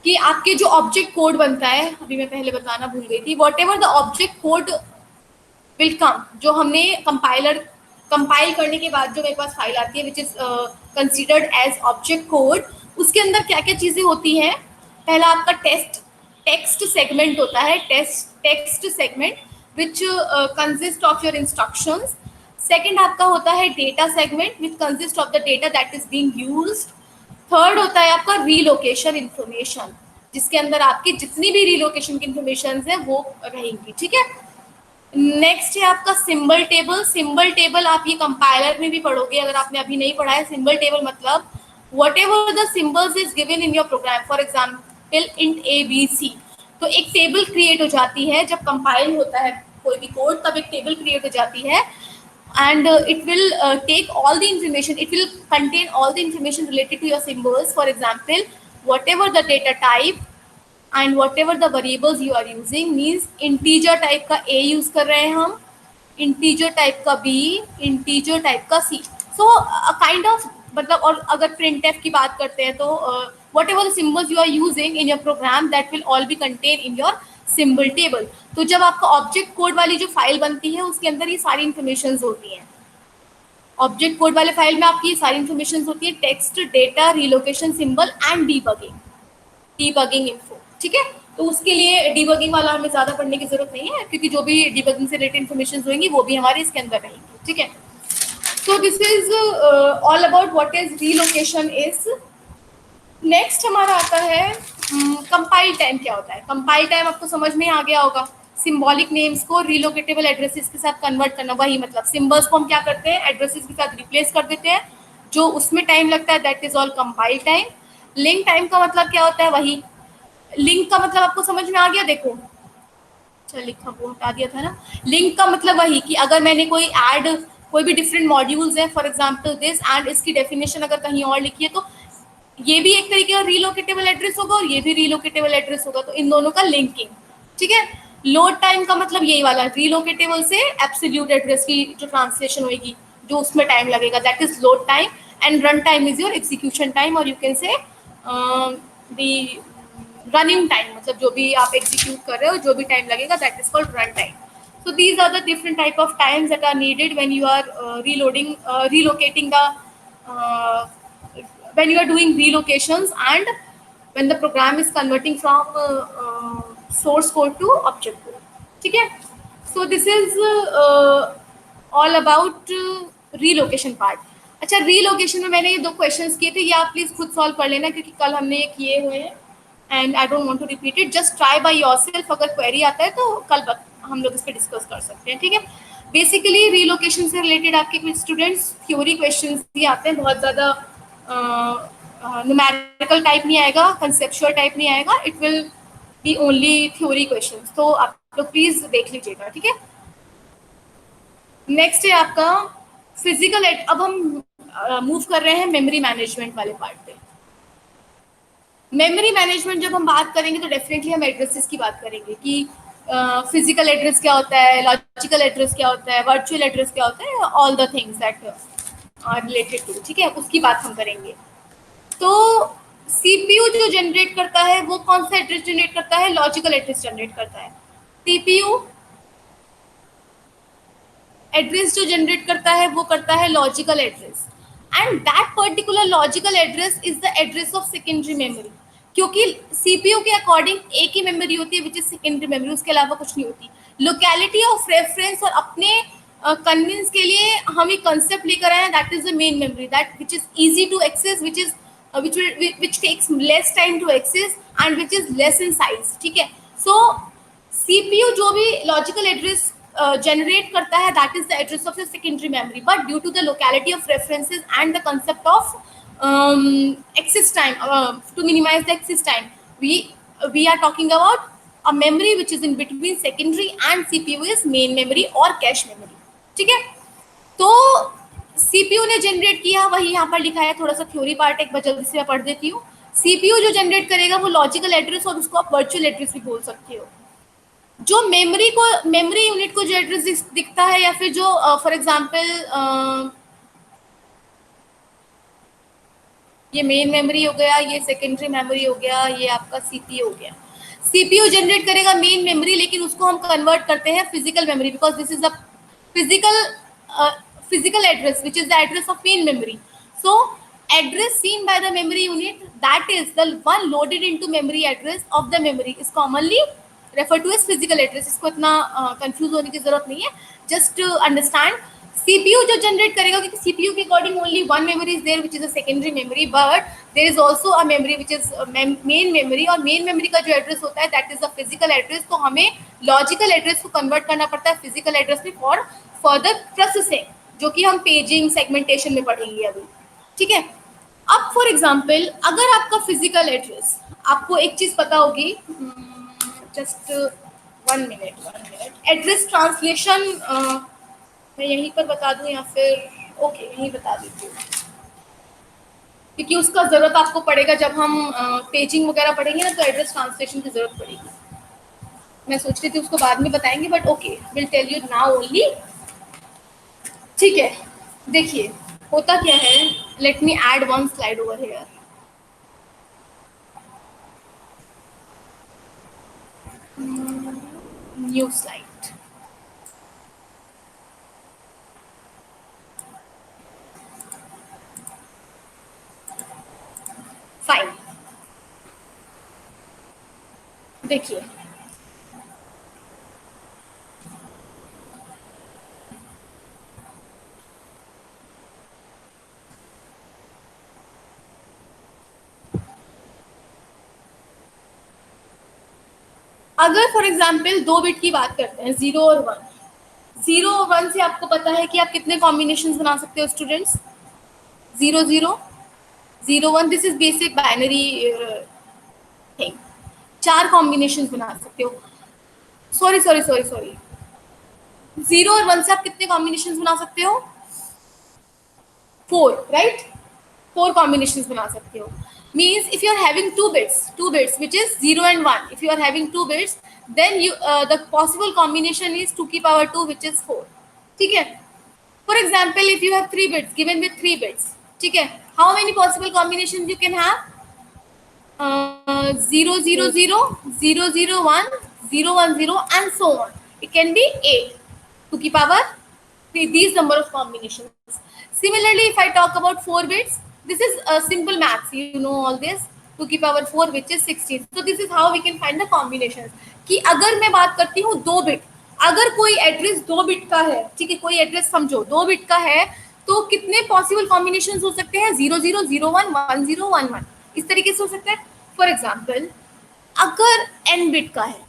कि आपके जो ऑब्जेक्ट कोड बनता है, अभी मैं पहले बताना भूल गई थी, what ever the object code will come, जो हमने कंपाइल करने के बाद जो मेरे पास फाइल आती है which is considered as object code, उसके अंदर क्या क्या चीजें होती हैं, पहला आपका टेक्स्ट सेगमेंट होता है, text segment which consist of your instructions, second आपका होता है data segment which consist of the data that is being used, third होता है आपका रीलोकेशन इंफॉर्मेशन, जिसके अंदर आपकी जितनी भी रीलोकेशन की इंफॉर्मेशन है वो रहेंगी, ठीक है। नेक्स्ट है आपका सिंबल टेबल, सिंबल टेबल आप ये कंपाइलर में भी पढ़ोगे, अगर आपने अभी नहीं पढ़ा है, सिंबल टेबल मतलब whatever the symbols is given in your program, for example int ABC, तो एक टेबल क्रिएट हो जाती है जब कंपाइल होता है कोई भी कोड, तब एक टेबल क्रिएट हो जाती है, and it will take all the information, it will contain all the information related to your symbols, for example whatever the data type and whatever the variables you are using, means integer type का A use कर रहे हैं हम, integer type का B, integer type का C, so a kind of मतलब, और अगर printf की बात करते हैं तो whatever the symbols you are using in your program that will all be contained in your symbol table. तो जब आपका ऑब्जेक्ट कोड वाली जो फाइल बनती है उसके अंदर ये सारी इंफॉर्मेशन होती हैं, ऑब्जेक्ट कोड वाले फाइल में आपकी ये सारी इंफॉर्मेशन होती है, text, data, relocation, symbol and debugging info, ठीक है। तो उसके लिए डीबगिंग वाला हमें ज्यादा पढ़ने की जरूरत नहीं है, क्योंकि जो भी डीबगिंग से रिलेटेड इंफॉर्मेशन होंगी वो भी हमारे इसके अंदर रहेंगी, ठीक है। So this is all about what is relocation is. Next हमारा आता है कंपाइल टाइम। क्या होता है कंपाइल टाइम? आपको समझ में आ गया होगा, सिंबॉलिक नेम्स को रिलोकेटेबल एड्रेसेस के साथ कन्वर्ट करना। वही मतलब सिंबल्स को हम क्या करते हैं, एड्रेसेस के साथ रिप्लेस कर देते हैं, जो उसमें टाइम लगता है, that is all compile time. Link time का मतलब क्या होता है? वही लिंक का मतलब आपको समझ में आ गया। देखो अच्छा लिखा वो हटा दिया था ना। लिंक का मतलब वही कि अगर मैंने कोई भी डिफरेंट मॉड्यूल्स है, फॉर एग्जांपल दिस, एंड इसकी डेफिनेशन अगर कहीं और लिखी है, तो ये भी एक तरीके का रीलोकेटेबल एड्रेस होगा और ये भी रीलोकेटेबल एड्रेस होगा, तो इन दोनों का लिंकिंग। ठीक है। लोड टाइम का मतलब यही वाला, रीलोकेटेबल से एब्सोल्यूट एड्रेस की जो ट्रांसलेशन होगी, जो उसमें टाइम लगेगा, that is load time. And run time is your execution time, और you can say the running time, मतलब जो भी आप एग्जीक्यूट कर रहे हो, जो भी टाइम लगेगा, that is called run time. So these are the different type of times that are needed when you are relocating the uh, when you are doing relocations, and when the program is converting from source code to object code. ठीक है. So this is all about relocation part. अच्छा, relocation में मैंने ये 2 questions किए थे, ये आप प्लीज खुद सॉल्व कर लेना, क्योंकि कल हमने ये किए हुए हैं and I don't want to repeat it. Just try by yourself. अगर क्वेरी आता है तो कल हम लोग इस पर डिस्कस कर सकते हैं. ठीक है. बेसिकली रीलोकेशन से रिलेटेड आपके कुछ स्टूडेंट्स थ्योरी क्वेश्चंस भी आते हैं, बहुत ज़्यादा न्यूमेरिकल टाइप नहीं आएगा, कंसेप्चुअल टाइप नहीं आएगा, it will B only theory questions. तो आप लोग प्लीज देख लीजिएगा. ठीक है. नेक्स्ट है आपका फिजिकल. अब हम मूव कर रहे हैं मेमोरी मैनेजमेंट वाले पार्ट पे. मेमोरी मैनेजमेंट जब हम बात करेंगे तो डेफिनेटली हम एड्रेसेस की बात करेंगे कि फिजिकल एड्रेस क्या होता है, लॉजिकल एड्रेस क्या होता है, वर्चुअल एड्रेस क्या होता है, all the things that are related to. ठीक है, उसकी बात हम करेंगे. तो सीपीयू जो जनरेट करता है वो कौन सा एड्रेस जनरेट करता है? लॉजिकल एड्रेस जनरेट करता है. सीपीयू एड्रेस जो जनरेट करता है वो करता है logical address, and that particular logical address is the address of secondary memory. क्योंकि सीपीयू के अकॉर्डिंग एक ही मेमोरी होती है विच इज सेकेंडरी मेमोरी, उसके अलावा कुछ नहीं होती. लोकेलिटी ऑफ रेफरेंस और अपने कन्विंस के लिए हम एक कंसेप्ट लेकर आए हैं, that is the main memory, that which is easy to access, which takes less time to access and which is less in size. ठीक है. सो सीपीयू जो भी लॉजिकल एड्रेस generate करता है, that is the address of the secondary memory, but due to the locality of references and the concept of access time, to minimize the access time, we are talking about a memory which is in between secondary and CPU is main memory or cache memory. ठीक है. तो CPU ने generate किया, वही यहाँ पर लिखा है. थोड़ा सा थ्योरी पार्ट एक बार जल्दी से मैं पढ़ देती हूँ. सीपीयू जो जनरेट करेगा वो लॉजिकल एड्रेस, और उसको आप वर्चुअल एड्रेस भी बोल सकते हो. जो मेमोरी यूनिट को जो एड्रेस दिखता है, या फिर जो फॉर एग्जांपल ये मेन मेमोरी हो गया, ये सेकेंडरी मेमोरी हो गया, ये आपका सीपीयू हो गया. सीपीयू जनरेट करेगा मेन मेमोरी, लेकिन उसको हम कन्वर्ट करते हैं physical memory, because this is a physical address which is the address of main memory. So address seen by the memory unit, that is the one loaded into memory address of the memory, is commonly referred to as physical address. इसको इतना confuse होने की जरूरत नहीं है, just understand. CPU जो generate करेगा, क्योंकि सीपीयू के according only one memory is there which is a secondary memory, but there is also a memory which is main memory, और मेन मेमोरी का जो एड्रेस होता है that is the physical address. तो हमें लॉजिकल एड्रेस को convert करना पड़ता है फिजिकल एड्रेस में फॉर फर्दर प्रोसेसिंग, जो कि हम पेजिंग सेगमेंटेशन में पढ़ेंगे अभी. ठीक है. अब फॉर एग्जाम्पल अगर आपका फिजिकल एड्रेस, आपको एक चीज पता होगी, जस्ट 1 मिनट, एड्रेस ट्रांसलेशन मैं यहीं पर बता दूं या फिर ओके यहीं बता देती हूँ, क्योंकि उसका जरूरत आपको पड़ेगा जब हम पेजिंग वगैरह पढ़ेंगे ना, तो एड्रेस ट्रांसलेशन की जरूरत पड़ेगी. मैं सोच रही थी उसको बाद में बताएंगे, but okay will tell you now only. ठीक है. देखिए होता क्या है, let me add one slide over here. New slide. Fine. देखिए अगर फॉर एग्जाम्पल 2 बिट की बात करते हैं, 0 और 1, 0 और 1 से आपको पता है कि आप कितने कॉम्बिनेशन बना सकते हो students? 0 0 0 1, this is basic binary thing. 4 combination बना सकते हो। सॉरी सॉरी सॉरी सॉरी, 0 और 1 से आप कितने कॉम्बिनेशन बना सकते हो? 4, राइट? 4 कॉम्बिनेशन बना सकते हो। Means if you are having two bits which is 0 and 1, if you are having 2 bits, then you the possible combination is 2 की पावर 2 विच इज 4। ठीक है? For example if you have 3 bits given with 3 bits, ठीक है, how many possible combination you can have? 0 0 0 0 0 0 1 0 and so on. It can be 8, 2 की power 3, these number of combinations. Similarly, if I talk about 4 bits, this is a simple maths, you know all this, 2 की power 4 which is 16. So this is how we can find the combinations. कि अगर मैं बात करती हूँ 2 bit, अगर कोई address 2 bit का है, ठीक है, कोई एड्रेस समझो 2 बिट का है, तो कितने पॉसिबल कॉम्बिनेशन हो सकते हैं? 0 0 0 1 1 0 1 1, इस तरीके से हो सकता है। फॉर एग्जाम्पल अगर n बिट का है,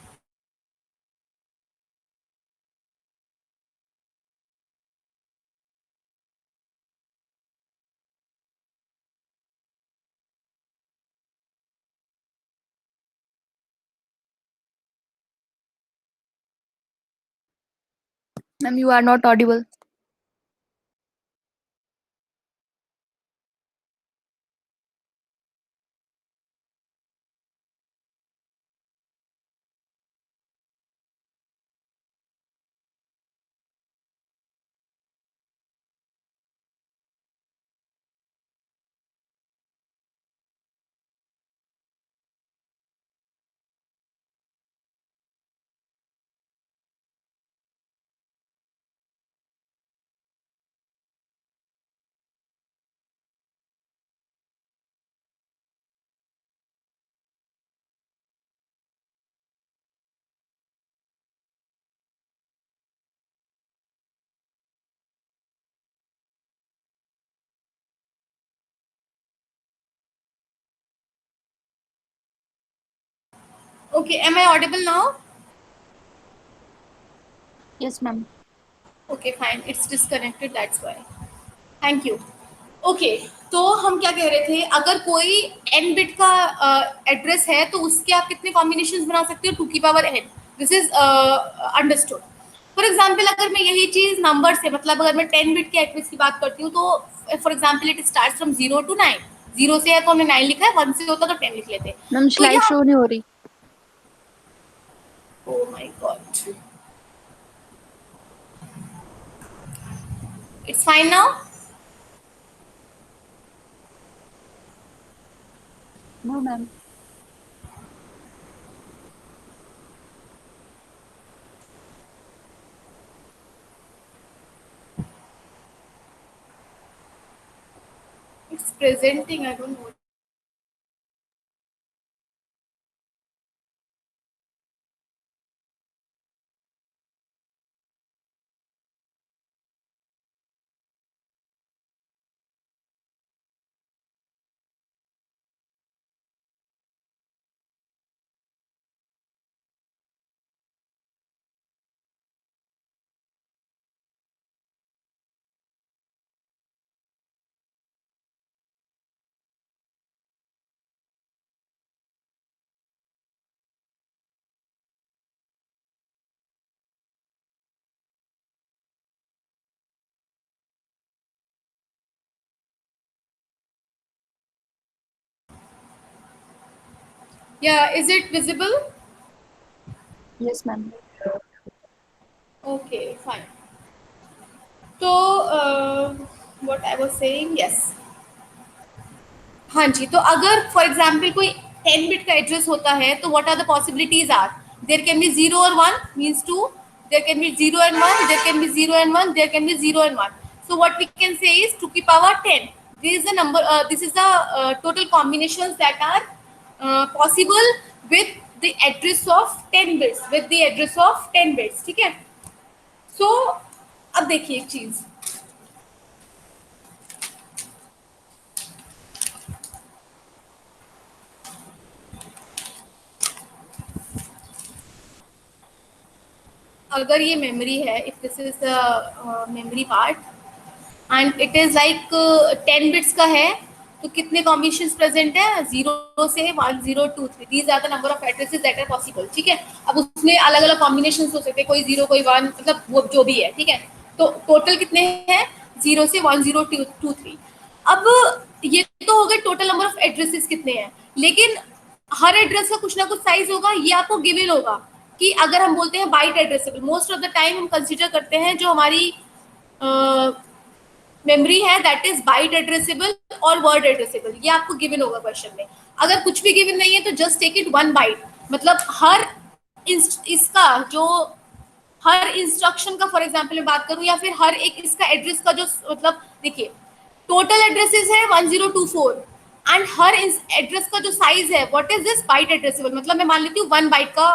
Ma'am, you are not audible. okay, am I audible now? Yes, ma'am. Okay, fine, it's disconnected, that's why. Thank you. Okay, तो हम क्या कह रहे थे, अगर कोई n बिट का एड्रेस है तो उसके आप कितने कॉम्बिनेशंस बना सकते हो? 2 की power n, this is understood. For example अगर मैं यही चीज नंबर से, मतलब अगर मैं 10 बिट के एड्रेस की बात करती हूँ, तो for example it start from 0 to 9, 0 से है तो हमने 9 लिखा है, 1 से होता तो 10 लिख लेते। मैम तो स्लाइड यहाँ शो नहीं हो रही। Oh my God, it's fine now. No, ma'am. It's presenting, I don't no. Yeah, is it visible? Yes, ma'am. Okay, fine. तो what I was saying, yes, हाँ जी, तो अगर फॉर एग्जाम्पल कोई 10 बिट का एड्रेस होता है तो what are the possibilities are? There can be 0 और 1 means 2, there can be 0 and 1, there can be 0 and 1, there can be 0 and 1। So what we can say is 2 की power 10, this is the number, this is the total combinations that are possible with the address of 10 bits, with the address of 10 bits. ठीक है? सो अब देखिए एक चीज, अगर ये memory है, if this is the memory part and it is like 10 bits का है, तो कितने कॉम्बिनेशंस प्रेजेंट है? 0 से 1 0 2 3, these are the number of addresses that are possible. ठीक है, अब उसमें अलग अलग कॉम्बिनेशंस हो सकते हैं, कोई 0 कोई 1, मतलब वो जो भी है। ठीक है, तो टोटल कितने हैं? 0 से 1 0 2 3। अब ये तो हो गए टोटल नंबर ऑफ एड्रेसेस कितने हैं, लेकिन हर एड्रेस का कुछ ना कुछ साइज होगा, ये आपको गिवन होगा। कि अगर हम बोलते हैं byte addressable, most of the time हम कंसीडर करते हैं जो हमारी मेमोरी है दैट इज बाइट एड्रेसेबल और वर्ड एड्रेसेबल, ये आपको गिवन होगा क्वेश्चन में। अगर कुछ भी गिवन नहीं है तो जस्ट टेक इट 1 बाइट, मतलब हर इसका जो हर इंस्ट्रक्शन का, फॉर एग्जांपल मैं बात करूं, या फिर हर एक इसका एड्रेस का जो, मतलब देखिए टोटल एड्रेसेस है 1024 एंड हर एड्रेस का जो साइज है what is this byte addressable, मतलब मैं मान लेती हूँ 1 बाइट का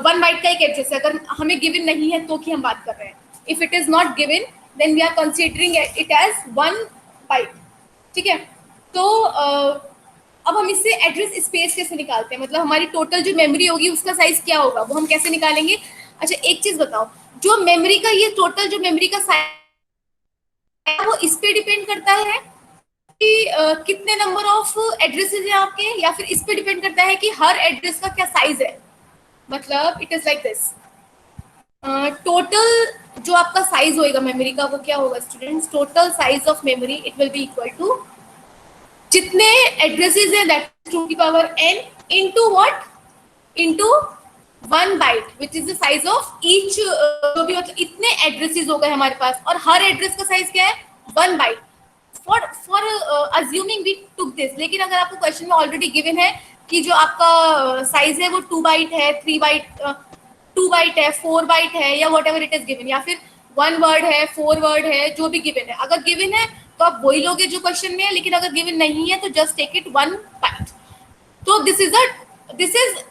1 बाइट का एक एड्रेस है। अगर हमें गिवन नहीं है तो की हम बात कर रहे हैं, if it is not given then we are considering it as 1 byte. ठीक है, तो अब हम इससे एड्रेस स्पेस कैसे निकालते हैं, मतलब हमारी टोटल जो मेमोरी होगी उसका साइज क्या होगा, वो हम कैसे निकालेंगे? अच्छा एक चीज बताओ, जो मेमोरी का ये टोटल जो मेमोरी का साइज वो इस पे डिपेंड करता है कि कितने नंबर ऑफ एड्रेसेस हैं आपके, या फिर इस पे डिपेंड करता है कि हर एड्रेस का क्या साइज है? मतलब it is like this, total जो आपका साइज होएगा मेमोरी का वो क्या होगा students? Total size of memory it will be equal to जितने एड्रेसेस हैं दैट टू की power n into what, into 1 byte which is the size of each, जो भी मतलब इतने एड्रेसेस हो गए हमारे पास, और हर एड्रेस का साइज क्या है? 1 byte. For assuming we took this, लेकिन अगर आपको क्वेश्चन में ऑलरेडी गिवन है कि जो आपका साइज है वो 2 बाइट है, 3 बाइट, 2 बाइट है, 4 बाइट है, या what ever it is given, या फिर 1 वर्ड है, 4 वर्ड है, जो भी गिवन है, अगर गिवन है तो आप वही लोगे जो क्वेश्चन में है, लेकिन अगर गिवन नहीं है तो जस्ट टेक इट 1 बाइट। तो दिस इज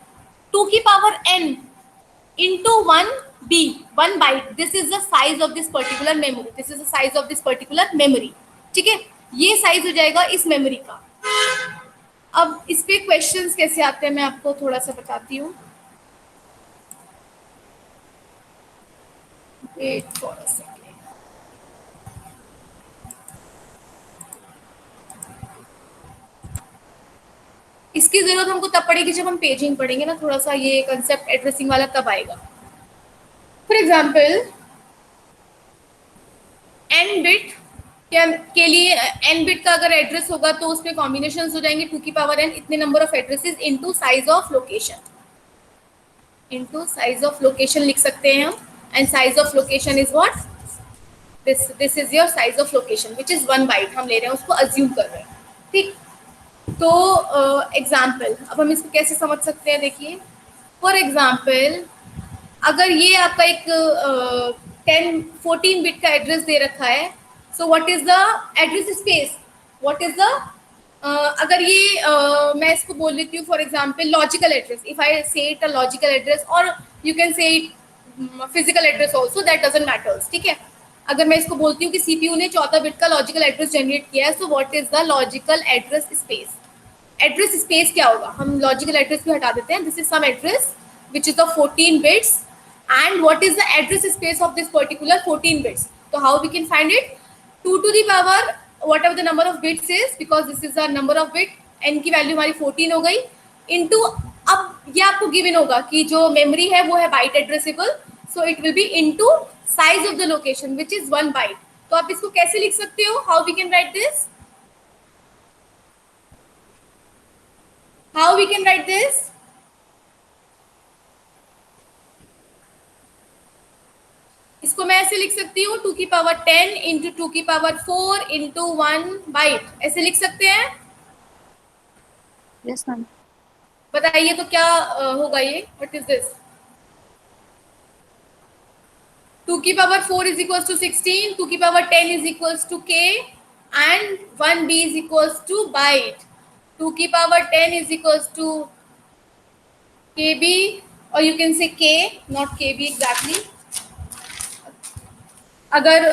2 की power n into 1b, 1 byte, this is the size of this particular memory, this is the size of this particular memory। ठीक है, ये साइज हो जाएगा इस मेमोरी का। अब इस पे क्वेश्चंस कैसे आते हैं मैं आपको थोड़ा सा बताती हूँ। Wait for a second. इसकी जरूरत हमको तब पड़ेगी जब हम पेजिंग पढ़ेंगे ना, थोड़ा सा ये कंसेप्ट एड्रेसिंग वाला तब आएगा। फॉर एग्जाम्पल n बिट के लिए n बिट का अगर एड्रेस होगा तो उसमें कॉम्बिनेशन हो जाएंगे 2 की पावर n इतने number of addresses into size of location, into size of location लिख सकते हैं हम, and size of location is what, this is your size of location which is 1 byte, हम ले रहे हैं उसको अज्यूम कर रहे हैं। ठीक, तो एग्जाम्पल अब हम इसको कैसे समझ सकते हैं, देखिए फॉर एग्जाम्पल अगर ये आपका एक 14 बिट का एड्रेस दे रखा है, so what is the address space, what is the, अगर ये मैं इसको बोल लेती हूँ for example logical address, if I से इट अ लॉजिकल एड्रेस, और यू कैन से it physical address also, that doesn't matters. ठीक है, अगर मैं इसको बोलती हूँ कि सीपीयू ने 14 बिट का लॉजिकल एड्रेस जनरेट किया है, so what is the logical address space. Address space क्या होगा, हम लॉजिकल एड्रेस भी हटा देते हैं, this is some address which is of 14 bits, and what is the address space of this particular 14 bits? So how we can find it? 2 to the power whatever the number of bits is, because this is the number of bit, n की value हमारी 14 हो गई, into, अब ये आपको given होगा कि जो मेमोरी है वो है byte addressable, so it will be into size of the location which is 1 byte. तो आप इसको कैसे लिख सकते हो, how we can write this, how we can write this? इसको मैं ऐसे लिख सकती हूँ 2 की पावर 10 इंटू 2 की पावर 4 इंटू 1 बाइट, ऐसे लिख सकते हैं। Yes ma'am. बताइए तो क्या होगा ये, व्हाट इज दिस? 2 की पावर 4 इज इक्वल्स टू 16, 2 की power 10 is equals to k, एंड 1b is equals to byte. 2 की power 10 is equals to kb, और you can say k, not kb exactly. अगर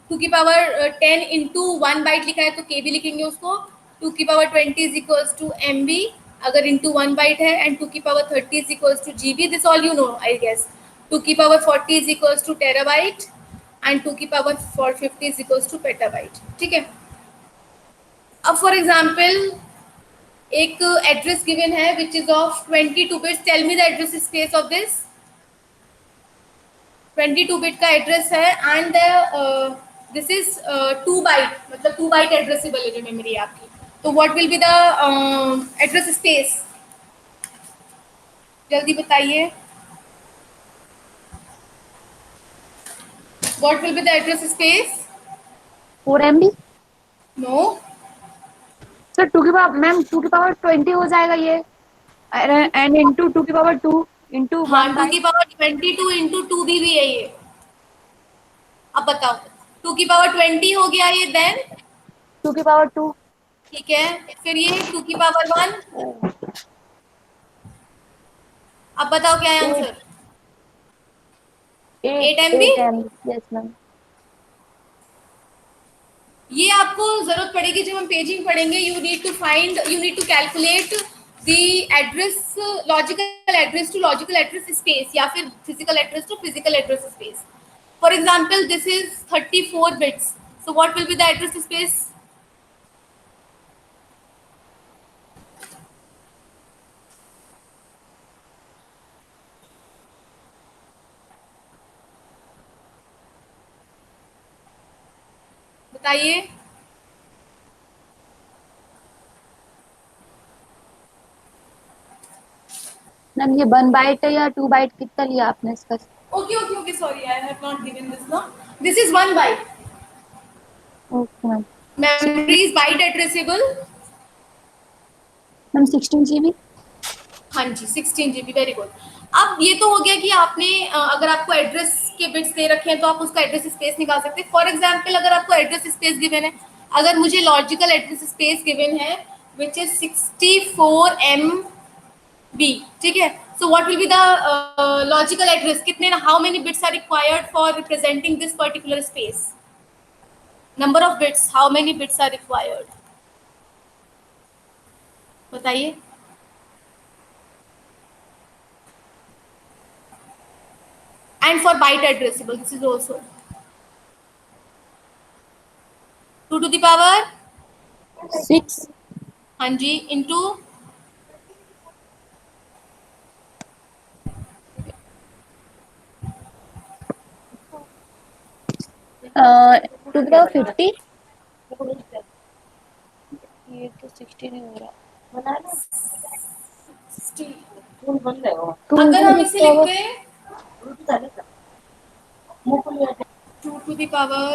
2 की पावर 10 इंटू 1 बाइट लिखा है तो के भी लिखेंगे उसको, 2 की power 20 is equals to M B, अगर इंटू 1 बाइट है, एंड 2 की power 30 is equals to GB, this all you know I guess. 2 की power 40 is equals to terabyte, and 2 की power 450 is equals to petabyte. ठीक है. अब for example एक address given है which is of 22 bits. Tell me the address space of this. 22 bit का address है, and this is 2 bite, मतलब 2 bite addressable है जो मेमोरी है आपकी. तो what will be the address space? जल्दी बताइए. What will be the address space? 4 MB. No. Sir 2 की पावर मैम 2 की पावर 20 हो जाएगा ये, एंड इंटू 2 की पावर 2 इंटू हाँ, 1 2 बाई की पावर 22 इंटू 2 भी है ये. अब बताओ. 2 की पावर 20 हो गया ये, देन 2 की पावर 2. ठीक है, फिर ये 2 की पावर 1. अब बताओ क्या है answer? 8 MB. 8 MB. Yes ma'am. ये आपको जरूरत पड़ेगी जब हम पेजिंग पढ़ेंगे. You need to calculate the address, logical address to logical address space, या फिर physical address to physical address space. For example this is 34 bits, so what will be the address space? बताइए. Ma'am ये 1 byte है या 2 bite, कितना लिया आपने इसका? Okay, okay, okay. Sorry, I have not given this now. This is 1 byte. Okay ma'am. Memory is byte addressable. Ma'am 16 GB. हाँ जी, 16 GB. Very good. अब ये तो हो गया कि आपने अगर आपको एड्रेस के बिट्स दे रखे हैं तो आप उसका एड्रेस स्पेस निकाल सकते हैं. फॉर एग्जाम्पल अगर आपको एड्रेस स्पेस गिवन है, अगर मुझे लॉजिकल एड्रेस स्पेस गिवन है विच इज 64 MB. ठीक है. So what will be the logical address? कितने, how many bits are required for representing this particular space? Number of bits, how many bits are required? बताइए. And for byte addressable, this is also 2 to the power 6. हाँ जी into 2 की power 50. ये तो 16 ही हो रहा. 60. 2 अगर हम की इसे पावर लिखते हैं 2 to the power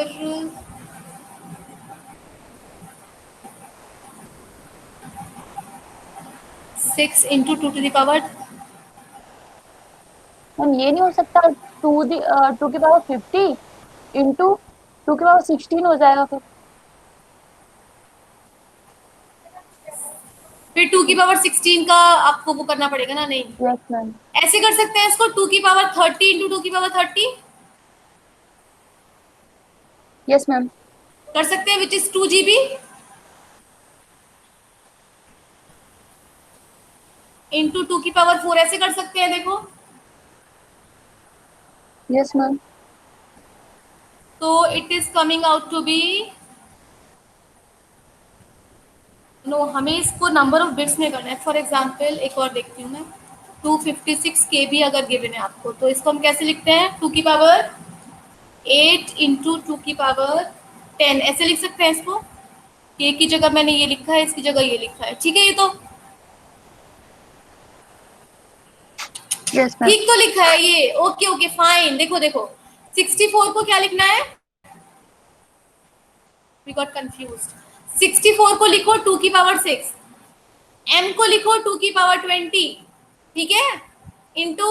6 into 2 to the power. Ma'am ये नहीं हो सकता. 2 की पावर 50 इंटू 2 की पावर 16 हो जाएगा फिर. फिर 2 की पावर 16 का आपको वो करना पड़ेगा ना. नहीं, यस मैम. ऐसे कर सकते हैं इसको. 2 की पावर 30 इंटू 2 की पावर 30 यस मैम. कर सकते हैं, विच इज 2 GB इंटू 2 की पावर 4. ऐसे कर सकते हैं. देखो, यस मैम. तो it is coming out to be, no, हमें इसको नंबर ऑफ बिट्स में करना है. फॉर एग्जाम्पल एक और देखती हूँ मैं. 256 KB अगर गिवन है आपको, तो इसको हम कैसे लिखते हैं? 2 की पावर 8 इंटू 2 की पावर 10. ऐसे लिख सकते हैं इसको. ये की जगह मैंने ये लिखा है, इसकी जगह ये लिखा है. ठीक है, ये तो यस मैम. ठीक तो लिखा है ये. Okay okay fine. देखो देखो, 64 को क्या लिखना है? We got confused. 64 को लिखो 2 की पावर 6. m को लिखो 2 की पावर 20. ठीक है, इंटू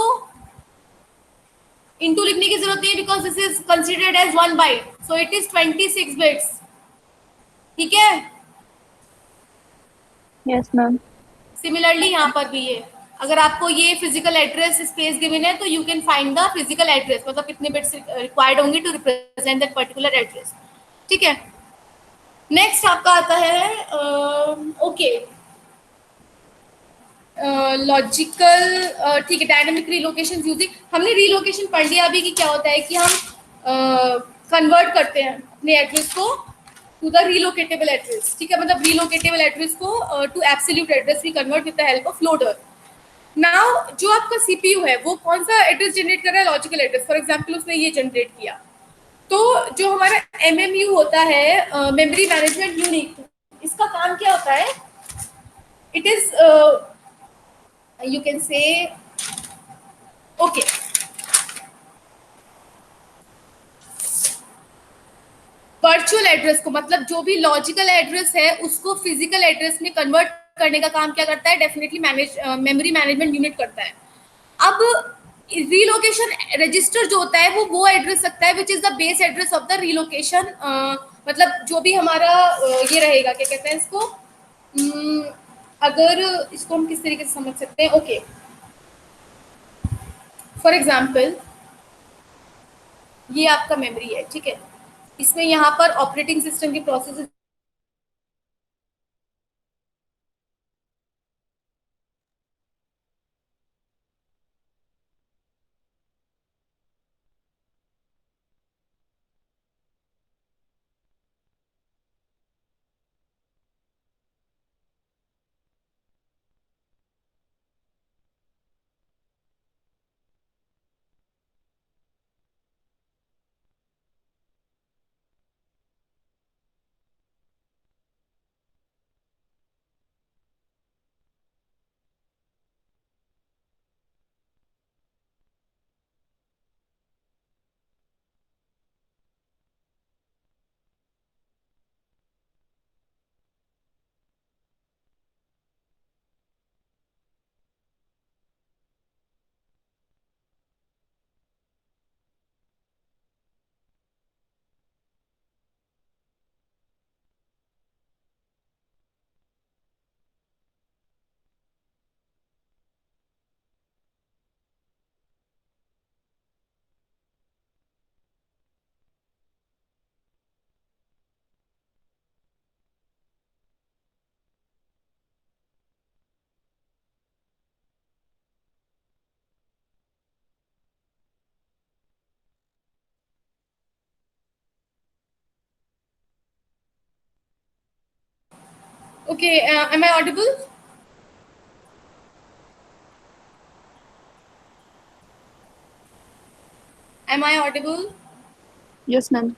इंटू लिखने की जरूरत नहीं है because this is considered as 1 byte, so it is 26 bits. ठीक है. Yes ma'am. सिमिलरली यहाँ पर भी है. अगर आपको ये फिजिकल एड्रेस स्पेस गिवन है तो you can find the physical address, मतलब कितने बिट्स रिक्वायर्ड होंगे to represent that particular address. ठीक है. नेक्स्ट आपका आता है ओके लॉजिकल, ठीक है, डायनेमिक रिलोकेशन यूजिंग, हमने रिलोकेशन पढ़ लिया अभी कि क्या होता है कि हम कन्वर्ट करते हैं अपने एड्रेस को टू द रिलोकेटेबल एड्रेस, ठीक है, मतलब रिलोकेटेबल एड्रेस को to absolute address we convert with the help of loader. Now जो आपका सीपीयू है वो कौन सा एड्रेस जनरेट कर रहा है, लॉजिकल एड्रेस, फॉर एग्जांपल उसने ये जनरेट किया, तो जो हमारा एमएमयू होता है, मेमोरी मैनेजमेंट यूनिट, इसका काम क्या होता है, it is you can say, okay, virtual address को, मतलब जो भी लॉजिकल एड्रेस है उसको फिजिकल एड्रेस में कन्वर्ट करने का काम क्या करता है, डेफिनेटली मेमोरी मैनेजमेंट यूनिट करता है। अब रीलोकेशन रजिस्टर जो होता है वो एड्रेस रखता है which is the base address of the relocation, मतलब जो भी हमारा ये रहेगा, क्या कहते हैं इसको, अगर इसको हम किस तरीके से समझ सकते हैं, ओके, फॉर एग्जाम्पल ये आपका मेमोरी है, ठीक है, इसमें यहाँ पर ऑपरेटिंग सिस्टम की process okay, am I audible? Am I audible? Yes ma'am.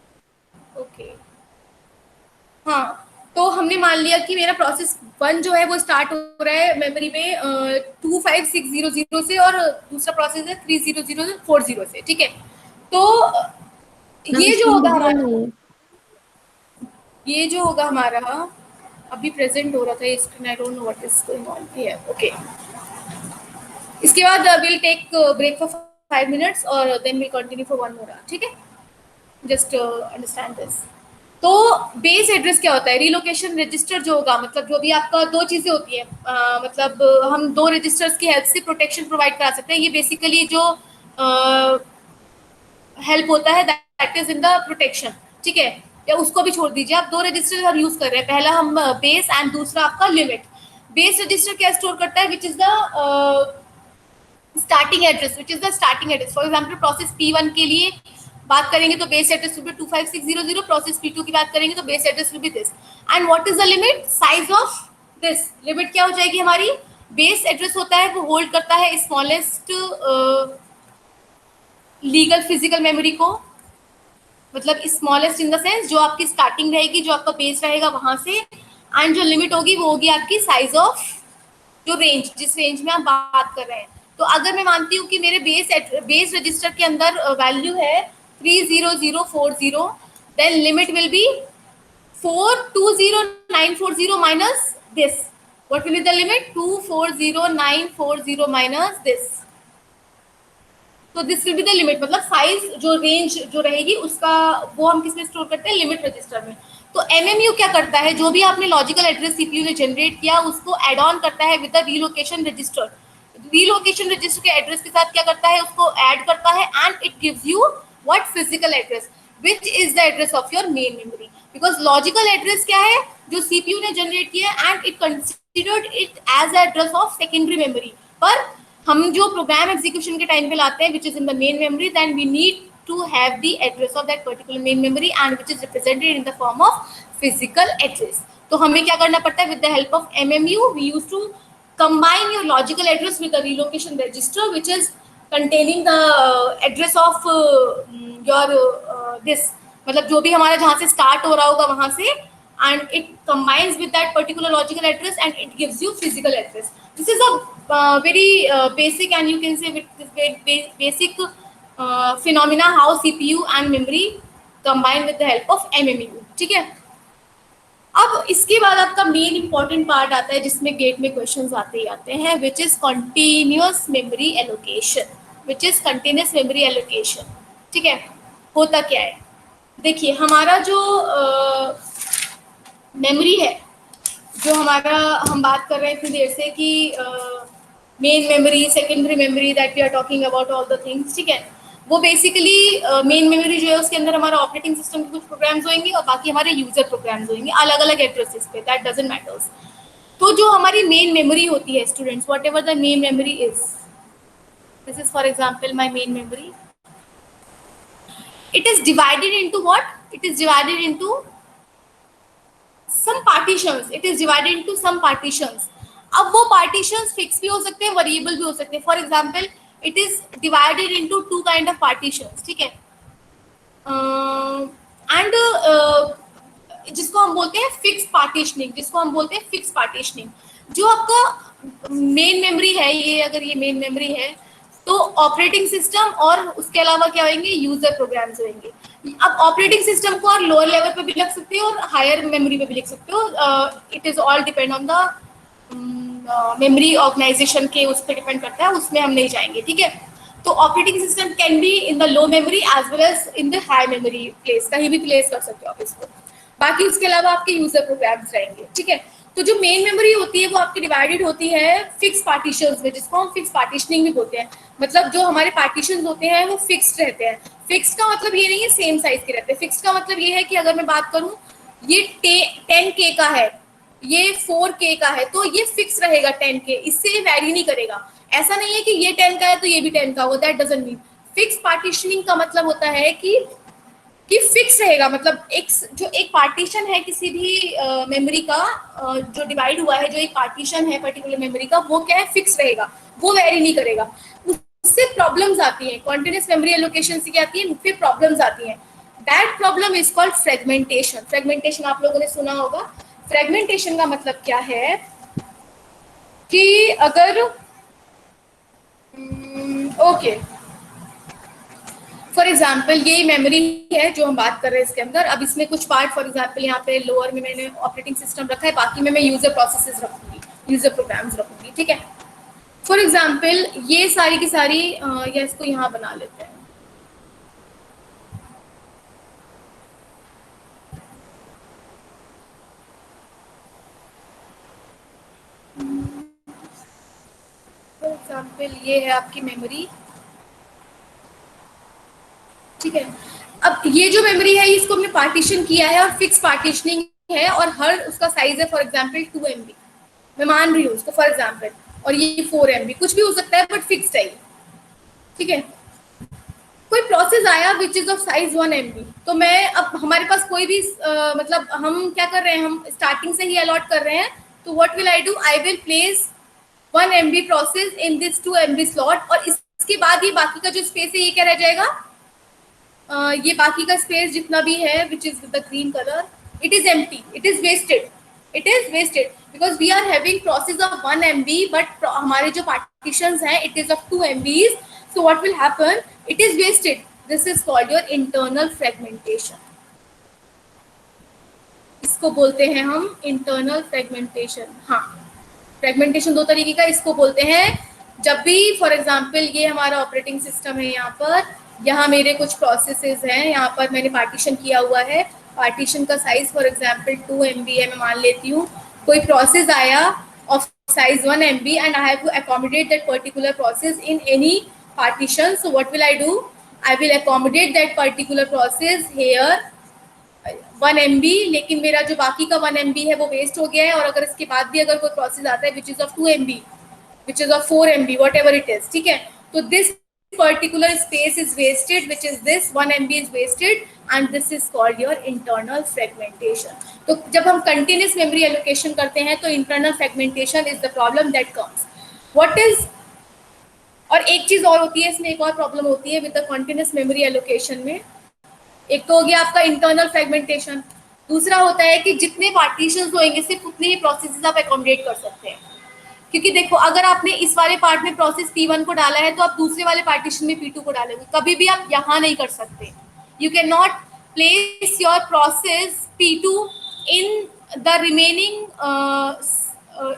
Okay, हाँ, तो हमने मान लिया कि मेरा प्रोसेस 1 जो है वो स्टार्ट हो रहा है मेमोरी में 25600 से, और दूसरा प्रोसेस है 30040 से, ठीक है, तो ये जो होगा हमारा, ये जो होगा हमारा, अभी प्रेजेंट हो रहा था ये screen, I don't know what is going on here, okay, इसके बाद will take break for 5 minutes और then will continue for 1 more, ठीक है, जस्ट अंडरस्टैंड दिस। तो बेस एड्रेस क्या होता है, रिलोकेशन रजिस्टर जो होगा, मतलब जो भी आपका दो चीजें होती है, मतलब हम दो रजिस्टर्स की हेल्प से प्रोटेक्शन प्रोवाइड करा सकते हैं, ये बेसिकली जो हेल्प होता है that is in the protection, ठीक है, या उसको भी छोड़ दीजिए, आप दो रजिस्टर हम यूज कर रहे हैं, पहला हम बेस एंड दूसरा आपका लिमिट। बेस रजिस्टर क्या स्टोर करता है, which is the starting address, which is the starting address, for example process P1 के लिए बात करेंगे तो base address will be 25600, process P2 की बात करेंगे तो base address will be this, and what is the limit, size of this, limit क्या हो जाएगी हमारी, बेस एड्रेस होता है वो होल्ड करता है स्मॉलेस्ट लीगल फिजिकल मेमोरी को, मतलब स्मॉलेस्ट इन द सेंस जो आपकी स्टार्टिंग रहेगी, जो आपका बेस रहेगा वहां से, एंड जो लिमिट होगी वो होगी आपकी साइज ऑफ जो रेंज, जिस रेंज में आप बात कर रहे हैं। तो अगर मैं मानती हूँ कि मेरे बेस रजिस्टर के अंदर वैल्यू है 30040, then limit will be 420940 minus this, what will be the limit, 240940 minus this, तो this will be the limit, मतलब साइज जो रेंज जो रहेगी उसका वो हम किसमें स्टोर करते हैं, लिमिट रजिस्टर में। तो एमएमयू क्या करता है, जो भी आपने लॉजिकल एड्रेस सीपीयू ने जनरेट किया उसको एड ऑन करता है with the relocation register, relocation register के एड्रेस के साथ क्या करता है, उसको ऐड करता है, and it gives you what, physical address which is the address of your main memory, because logical address क्या है जो सीपीयू ने जनरेट किया and it considered it as address of secondary memory, पर हम जो प्रोग्राम एग्जीक्यूशन के time पे लाते हैं which is in the main memory, then we need to have the address of that particular main memory and which is represented in the form of physical address. तो हमें क्या करना पड़ता है, with the help of MMU we used to combine your logical address with the relocation register which is containing the address of your this, मतलब जो भी हमारा जहाँ से स्टार्ट हो रहा होगा वहाँ से, and it combines with that particular logical address and it gives you physical address. This is a very basic and you can say with basic phenomena how CPU and memory combine with the help of MMU. ठीक है, अब इसके बाद आपका main important part आता है जिसमें gate में क्वेश्चंस आते ही आते हैं, which is continuous memory allocation, which is continuous memory allocation. ठीक है, होता क्या है, देखिए हमारा जो मेमोरी है, जो हमारा हम बात कर रहे हैं इतनी देर से कि main memory, secondary memory, that we are talking about all the things. ठीक है, वो बेसिकली मेन मेमोरी जो है उसके अंदर हमारा ऑपरेटिंग सिस्टम के कुछ प्रोग्राम्स होंगे और बाकी हमारे यूजर प्रोग्राम्स होंगे अलग अलग एड्रेसेस पे, दैट डजंट मैटर्स। तो जो हमारी मेन मेमोरी होती है students, what ever the main memory is, this is for example my main memory, it is divided into what, it is divided into some partitions, it is divided into some partitions। अब वो partitions fix भी हो सकते हैं, variable भी हो सकते हैं। for example it is divided into two kind of partitions। ठीक है, and जिसको हम बोलते हैं फिक्स पार्टीशनिंग, जिसको हम बोलते हैं फिक्स पार्टीशनिंग। जो आपका मेन मेमोरी है, ये अगर ये मेन मेमोरी है तो ऑपरेटिंग सिस्टम और उसके अलावा क्या होंगे, यूजर प्रोग्राम्स होंगे। अब ऑपरेटिंग सिस्टम को और लोअर लेवल पे भी लिख सकते हो और हायर मेमोरी पे भी लिख सकते हो, it is all depend on the memory organization के उस पर डिपेंड करता है, उसमें हम नहीं जाएंगे। ठीक है, तो operating system can be in the low memory as well as in the high memory place, कहीं भी प्लेस कर सकते हो आप इसको। बाकी उसके अलावा आपके यूजर प्रोग्राम्स रहेंगे। ठीक है, तो जो मेन मेमोरी होती है वो आपकी डिवाइडेड होती है फिक्स पार्टीशंस में, जिसको हम फिक्स पार्टीशनिंग भी बोलते हैं। मतलब जो हमारे पार्टीशंस होते हैं वो फिक्स्ड रहते हैं। फिक्स का मतलब ये नहीं है सेम साइज के रहते हैं, फिक्स का मतलब ये है कि अगर मैं बात करूं ये 10K का है, ये 4K का है, तो ये फिक्स रहेगा 10K, इससे वैरी नहीं करेगा। ऐसा नहीं है कि ये 10 का है तो ये भी 10 का होगा, that doesn't mean. Fix partitioning का मतलब होता है कि फिक्स रहेगा, मतलब एक पार्टीशन है किसी भी मेमोरी का, जो डिवाइड हुआ है, जो एक पार्टीशन है पर्टिकुलर मेमोरी का, वो क्या है, फिक्स रहेगा, वो वेरी नहीं करेगा। उससे प्रॉब्लम्स आती हैं, कॉन्टिन्यूअस मेमोरी एलोकेशन से क्या आती है, फिर प्रॉब्लम्स आती हैं। That problem is called fragmentation. Fragmentation आप लोगों ने सुना होगा। फ्रेगमेंटेशन का मतलब क्या है कि अगर ओके फॉर एग्जाम्पल ये मेमोरी है जो हम बात कर रहे हैं इसके अंदर। अब इसमें कुछ पार्ट, फॉर एग्जाम्पल यहाँ पे लोअर में मैंने ऑपरेटिंग सिस्टम रखा है, बाकी में मैं यूजर प्रोसेसेस रखूंगी, यूजर प्रोग्राम्स रखूंगी। ठीक है, फॉर एग्जाम्पल ये सारी की सारी, या इसको यहाँ बना लेते हैं। फॉर एग्जाम्पल ये है आपकी मेमोरी। ठीक है, अब ये जो मेमोरी है इसको हमने पार्टीशन किया है और फिक्स पार्टीशनिंग है और हर उसका साइज है फॉर एग्जांपल 2 MB, मैं मान रही हूँ उसको फॉर एग्जांपल, और ये 4 MB, कुछ भी हो सकता है बट फिक्स्ड है। ठीक है, कोई प्रोसेस आया विच इज ऑफ साइज 1 MB, तो मैं अब हमारे पास कोई भी मतलब हम क्या कर रहे हैं, हम स्टार्टिंग से ही अलॉट कर रहे हैं, तो what will I do, I will place 1 MB process in this 2 MB slot, और इसके बाद ये बाकी का जो स्पेस है ये क्या रह जाएगा, ये बाकी का स्पेस जितना भी है which is with the green colour, it is empty, it is wasted, it is wasted because we are having process of 1 MB but हमारे जो पार्टीशंस हैं it is of 2 MBs, so what will happen, it is wasted, this is called your internal fragmentation। इसको बोलते हैं हम internal fragmentation. हाँ, fragmentation दो तरीके का, इसको बोलते हैं जब भी फॉर एग्जांपल ये हमारा ऑपरेटिंग सिस्टम है, यहाँ पर यहाँ मेरे कुछ प्रोसेसेस हैं, यहाँ पर मैंने पार्टीशन किया हुआ है, पार्टीशन का साइज फॉर एग्जांपल 2 MB है, मैं मान लेती हूँ। कोई प्रोसेस आया of size 1 MB and I have to accommodate that particular process in any partition, so what will I do, I will accommodate that particular process here 1 MB, लेकिन मेरा जो बाकी का 1 MB है वो वेस्ट हो गया है, और अगर इसके बाद भी अगर कोई प्रोसेस आता है which is of 2 MB, which is of 4 MB, whatever it is, ठीक है, तो this particular space is wasted, which is this 1 MB is wasted, and this is called your internal fragmentation. तो जब हम continuous memory allocation करते हैं तो internal fragmentation is the problem that comes. What is, और एक चीज और होती है इसमें, एक और प्रॉब्लम होती है with the continuous memory allocation में। एक तो हो गया आपका इंटरनल फ्रेगमेंटेशन, दूसरा होता है कि जितने पार्टीशंस होंगे सिर्फ उतने ही प्रोसेसेस आप अकोमोडेट कर सकते हैं। क्योंकि देखो, अगर आपने इस वाले पार्ट में प्रोसेस P1 को डाला है तो आप दूसरे वाले पार्टीशन में P2 को डालोगे, कभी भी आप यहाँ नहीं कर सकते। You can not place your process P2 in the remaining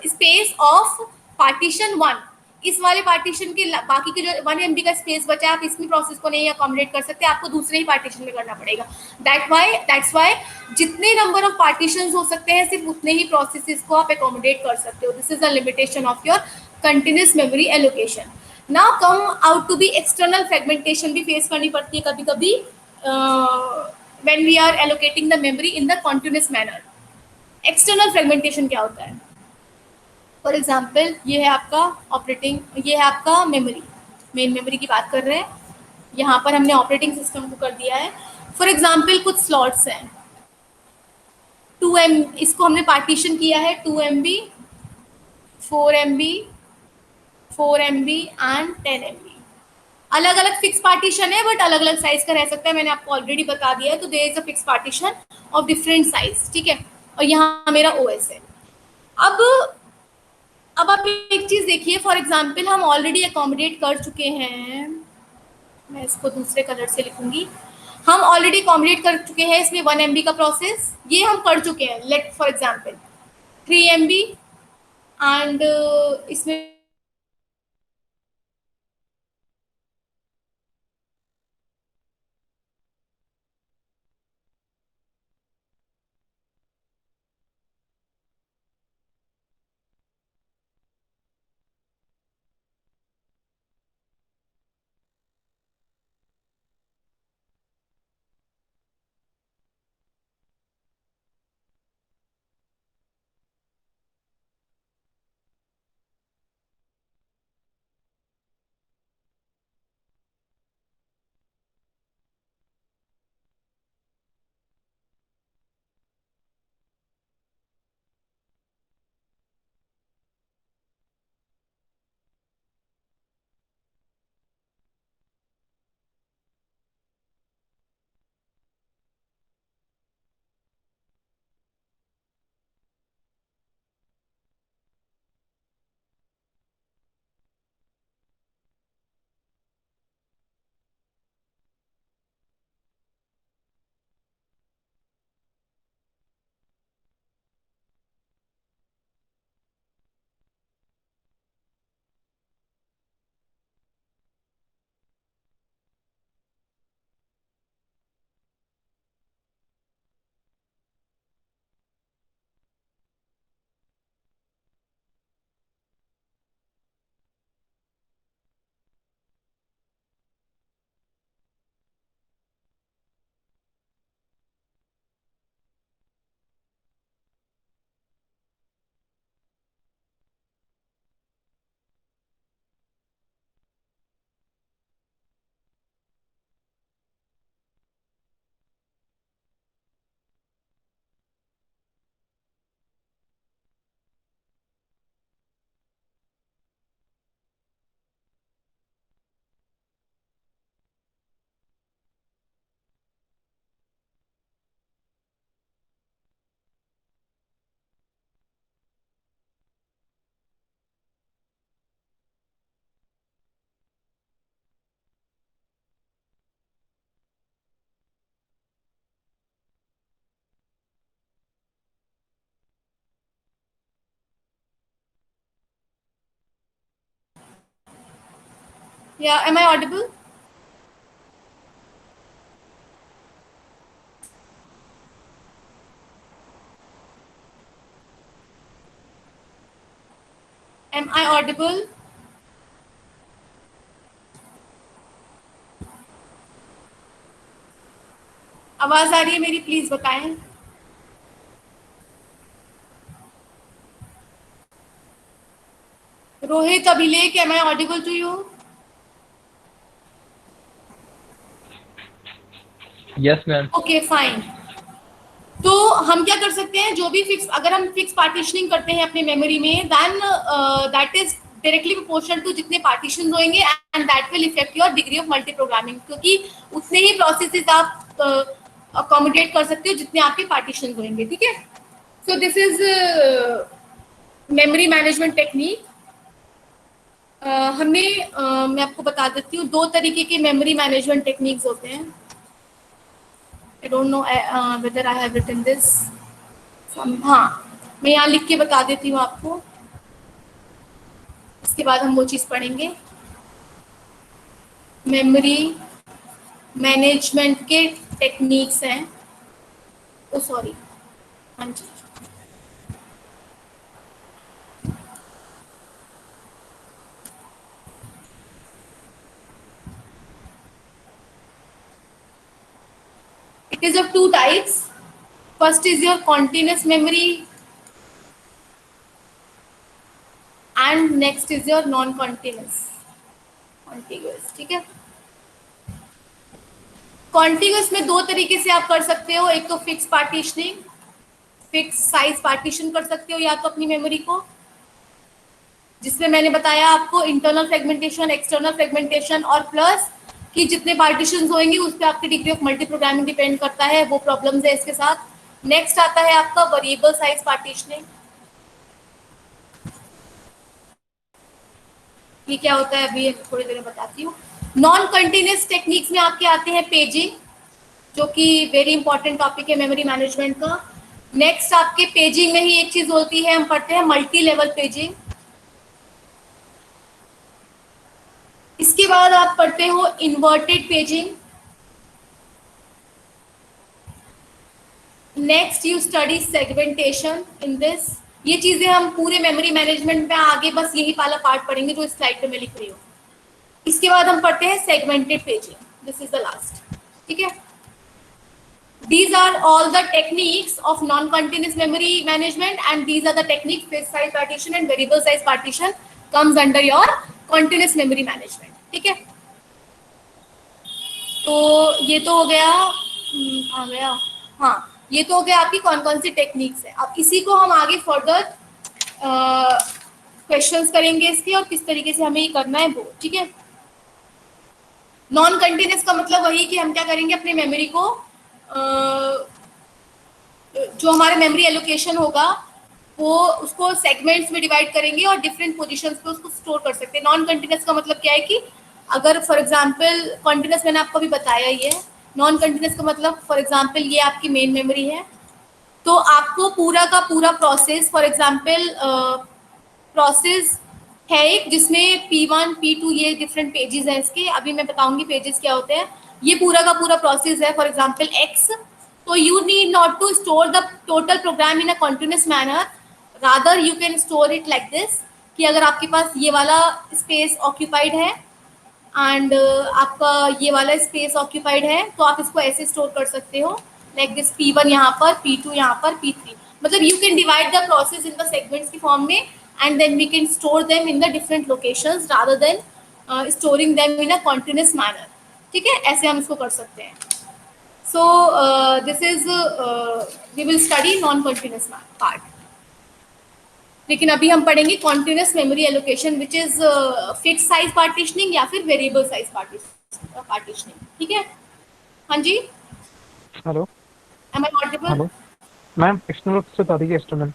space of partition 1। इस वाले पार्टीशन के बाकी के जो 1 MB का स्पेस बचा है, आप इसमें प्रोसेस को नहीं अकोमोडेट कर सकते, आपको दूसरे ही पार्टीशन में करना पड़ेगा। दैट्स वाई जितने नंबर ऑफ पार्टीशंस हो सकते हैं सिर्फ उतने ही प्रोसेसेस को आप अकोमोडेट कर सकते हो। This is the limitation of your continuous memory allocation. Now come out to be external fragmentation भी फेस करनी पड़ती है कभी कभी when we are allocating the memory in the continuous manner. External fragmentation क्या होता है? फॉर एग्जाम्पल, ये है आपका ऑपरेटिंग, ये है आपका मेमोरी, मेन मेमोरी की बात कर रहे हैं। यहाँ पर हमने ऑपरेटिंग सिस्टम को कर दिया है। फॉर एग्जाम्पल कुछ स्लॉट्स हैं 2M, इसको हमने पार्टीशन किया है 2 MB, 4 MB, 4 MB and 10 MB। अलग अलग फिक्स पार्टीशन है बट अलग अलग साइज का रह सकता है, मैंने आपको ऑलरेडी बता दिया है। तो there is a fix partition of different size, ठीक है। और यहाँ मेरा OS है। अब आप एक चीज देखिए, फॉर एग्जाम्पल हम ऑलरेडी अकोमोडेट कर चुके हैं, मैं इसको दूसरे कलर से लिखूंगी, हम ऑलरेडी अकोमोडेट कर चुके हैं इसमें 1 MB का प्रोसेस, ये हम कर चुके हैं। Let for example 3 MB and इसमें Yeah, am I audible? Am I audible? आवाज आ रही है मेरी? प्लीज बताएं। रोहित अभिलेख, am I audible to you? Yes, ma'am. Okay fine. तो हम क्या कर सकते हैं, जो भी फिक्स, अगर हम फिक्स पार्टीशनिंग करते हैं अपनी मेमोरी में, then that is directly proportional to जितने पार्टीशन होंगे, and that will effect your degree of multi programming, क्योंकि उतने ही प्रोसेसेस आप अकोमोडेट कर सकते हो जितने आपके पार्टीशन होंगे, ठीक है। So this is memory management technique. हमने मैं आपको बता देती हूँ, 2 तरीके के मेमोरी मैनेजमेंट टेक्निक्स होते हैं। I don't know whether I have written this. हाँ, मैं यहाँ लिख के बता देती हूँ आपको, इसके बाद हम वो चीज़ पढ़ेंगे। मेमोरी मैनेजमेंट के टेक्निक्स हैं, ओ सॉरी, हाँ जी, it is of 2 types. First is your continuous memory and next is your non-continuous, contiguous, ठीक है। कॉन्टिग्यूस में 2 तरीके से आप कर सकते हो, एक तो fix partitioning, fix size partition कर सकते हो या तो अपनी मेमोरी को, जिसमें मैंने बताया आपको इंटरनल फ्रेगमेंटेशन, एक्सटर्नल फ्रेगमेंटेशन, और प्लस कि जितने पार्टीशन होंगे उस पर आपकी degree of multi programming depend करता है, वो प्रॉब्लम्स है इसके साथ। नेक्स्ट आता है आपका वेरिएबल साइज पार्टीशनिंग। ये क्या होता है अभी थोड़ी देर में बताती हूँ। नॉन कंटिन्यूअस टेक्निक्स में आपके आते हैं पेजिंग, जो कि वेरी इंपॉर्टेंट टॉपिक है मेमोरी मैनेजमेंट का। नेक्स्ट आपके पेजिंग में ही एक चीज होती है, हम पढ़ते हैं मल्टी लेवल पेजिंग। इसके बाद आप पढ़ते हो inverted paging. Next you study segmentation in this. ये चीजें हम पूरे मेमोरी मैनेजमेंट में आगे बस यही वाला पार्ट पढ़ेंगे जो स्लाइड पे मैं लिख रही हूँ। इसके बाद हम पढ़ते हैं segmented paging, this is the last, ठीक है। These are all the techniques of non-continuous memory management, and these are the techniques, fixed size partition and variable size partition comes under your continuous memory management, ठीक है। तो ये तो हो गया, आ गया, हाँ, ये तो हो गया आपकी कौन कौन सी टेक्निक्स है। अब इसी को हम आगे फर्दर क्वेश्चंस करेंगे इसके, और किस तरीके से हमें ये करना है वो, ठीक है। नॉन कंटिन्यूस का मतलब वही कि हम क्या करेंगे, अपनी मेमोरी को जो हमारा मेमोरी एलोकेशन होगा वो उसको सेगमेंट्स में डिवाइड करेंगे और डिफरेंट पोजीशंस पे उसको स्टोर कर सकते हैं। नॉन कंटिन्यूस का मतलब क्या है कि अगर फॉर एग्जांपल, कंटिन्यूस मैंने आपको भी बताया ही है, नॉन कंटिन्यूस का मतलब फॉर एग्जांपल ये आपकी मेन मेमोरी है, तो आपको पूरा का पूरा प्रोसेस, फॉर एग्जांपल प्रोसेस है एक जिसमें P1 P2 ये डिफरेंट पेजेस हैं इसके, अभी मैं बताऊंगी पेजेस क्या होते हैं। ये पूरा का पूरा प्रोसेस है फॉर एग्जांपल X, तो you need not to store the total program in a continuous manner, rather you can store it like this, कि अगर आपके पास ये वाला स्पेस ऑक्यूपाइड है एंड आपका ये वाला स्पेस ऑक्यूपाइड है, तो आप इसको ऐसे स्टोर कर सकते हो लाइक दिस, P1 यहाँ पर, P2 यहाँ पर, P3, मतलब you can divide the process in the segments की फॉर्म में, and then we can store them in the different locations rather than storing them in a continuous manner, ठीक है, ऐसे हम इसको कर सकते हैं। So this is we will study non continuous part, लेकिन अभी हम पढ़ेंगे continuous memory allocation which is fixed size partitioning या फिर variable size partitioning, ठीक है। हाँ जी, hello, am I audible? Hello ma'am, external से बता दीजिए। External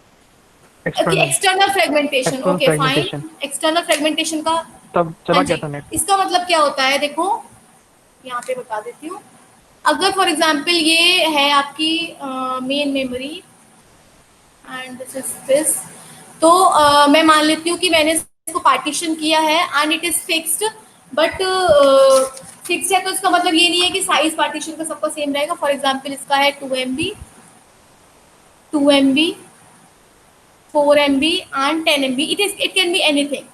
external fragmentation, okay fine. External fragmentation का तब चला गया था नेट। इसका मतलब क्या होता है, देखो यहाँ पे बता देती हूँ। अगर फॉर एग्जांपल ये है आपकी main memory and this is this, तो मैं मान लेती हूँ कि मैंने इसको पार्टीशन किया है and it is fixed, but fix है तो इसका मतलब ये नहीं है कि साइज पार्टीशन का सबका सेम रहेगा। फॉर एग्जांपल इसका है 2 MB, 2 MB, 4 MB and 10 MB, it can be anything.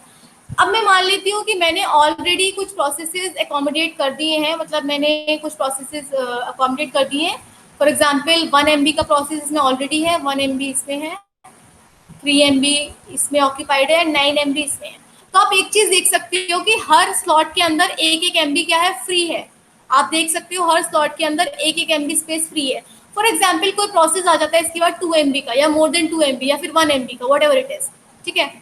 अब मैं मान लेती हूँ कि मैंने ऑलरेडी कुछ प्रोसेसेस अकोमोडेट कर दिए हैं, मतलब मैंने कुछ प्रोसेसेस अकोमोडेट कर दिए हैं। फॉर एग्जांपल 1 MB का प्रोसेस इसमें ऑलरेडी है, 1 MB इसमें है, 3 MB इसमें ऑक्यूपाइड है, 9 MB इसमें है। तो आप एक चीज देख सकते हो कि हर स्लॉट के अंदर एक एक एमबी क्या है, फ्री है। आप देख सकते हो हर स्लॉट के अंदर एक एक एमबी स्पेस फ्री है। फॉर एग्जाम्पल कोई प्रोसेस आ जाता है इसके बाद 2 MB का या मोर देन 2 MB या फिर 1 MB का, वट एवर इट इज, ठीक है,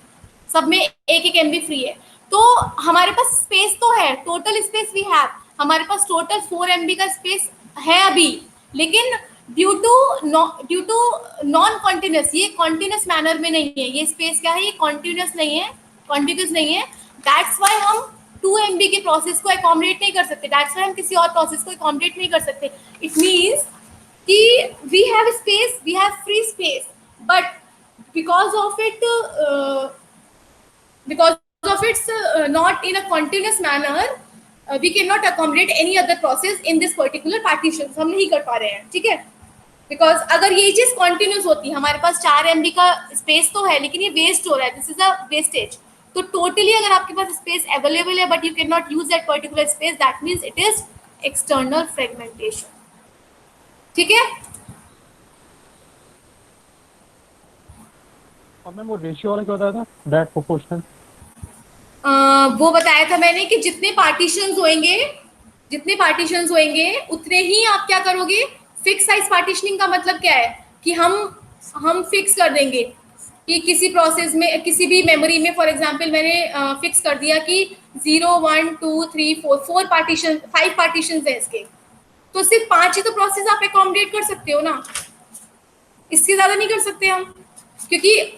सब में एक एक एमबी फ्री है। तो हमारे पास स्पेस तो है, टोटल स्पेस वी हैव, हमारे पास टोटल 4 MB का स्पेस है अभी, लेकिन ड्यू टू नॉन कॉन्टिन्यूस, ये कॉन्टिन्यूस मैनर में नहीं है, ये स्पेस क्या है, ये कॉन्टिन्यूस नहीं है, कॉन्टिन्यूस नहीं है। दैट्स वाई हम 2 MB के प्रोसेस को अकोमोडेट नहीं कर सकते, दैट्स वाई हम किसी और प्रोसेस को अकोमोडेट नहीं कर सकते। इट मीन्स कि we have space, we have free space, but because of it not in a continuous manner, we cannot accommodate any other process in this particular partition, हम नहीं कर पा रहे हैं, ठीक है। बिकॉज अगर ये चीज कॉन्टिन्यूस होती, हमारे पास 4 MB का स्पेस तो है लेकिन ये वेस्ट हो रहा है, दिस इज अ वेस्टेज। तो टोटली अगर आपके पास स्पेस अवेलेबल है but you can not use that particular space, that means it is external fragmentation, ठीक है। और मैम वो रेशियो वाला क्या बताया था, दैट प्रोपोर्शन? वो बताया था मैंने कि जितने पार्टीशंस होंगे उतने ही आप क्या करोगे, फिक्स साइज पार्टीशनिंग का मतलब क्या है कि हम फिक्स कर देंगे कि किसी प्रोसेस में किसी भी मेमोरी में, फॉर एग्जांपल मैंने फिक्स कर दिया कि 0 1 2 3 4 पार्टीशन 5 पार्टीशंस है इसके, तो सिर्फ 5 ही तो प्रोसेस आप अकोमोडेट कर सकते हो ना, इससे ज्यादा नहीं कर सकते हम, क्योंकि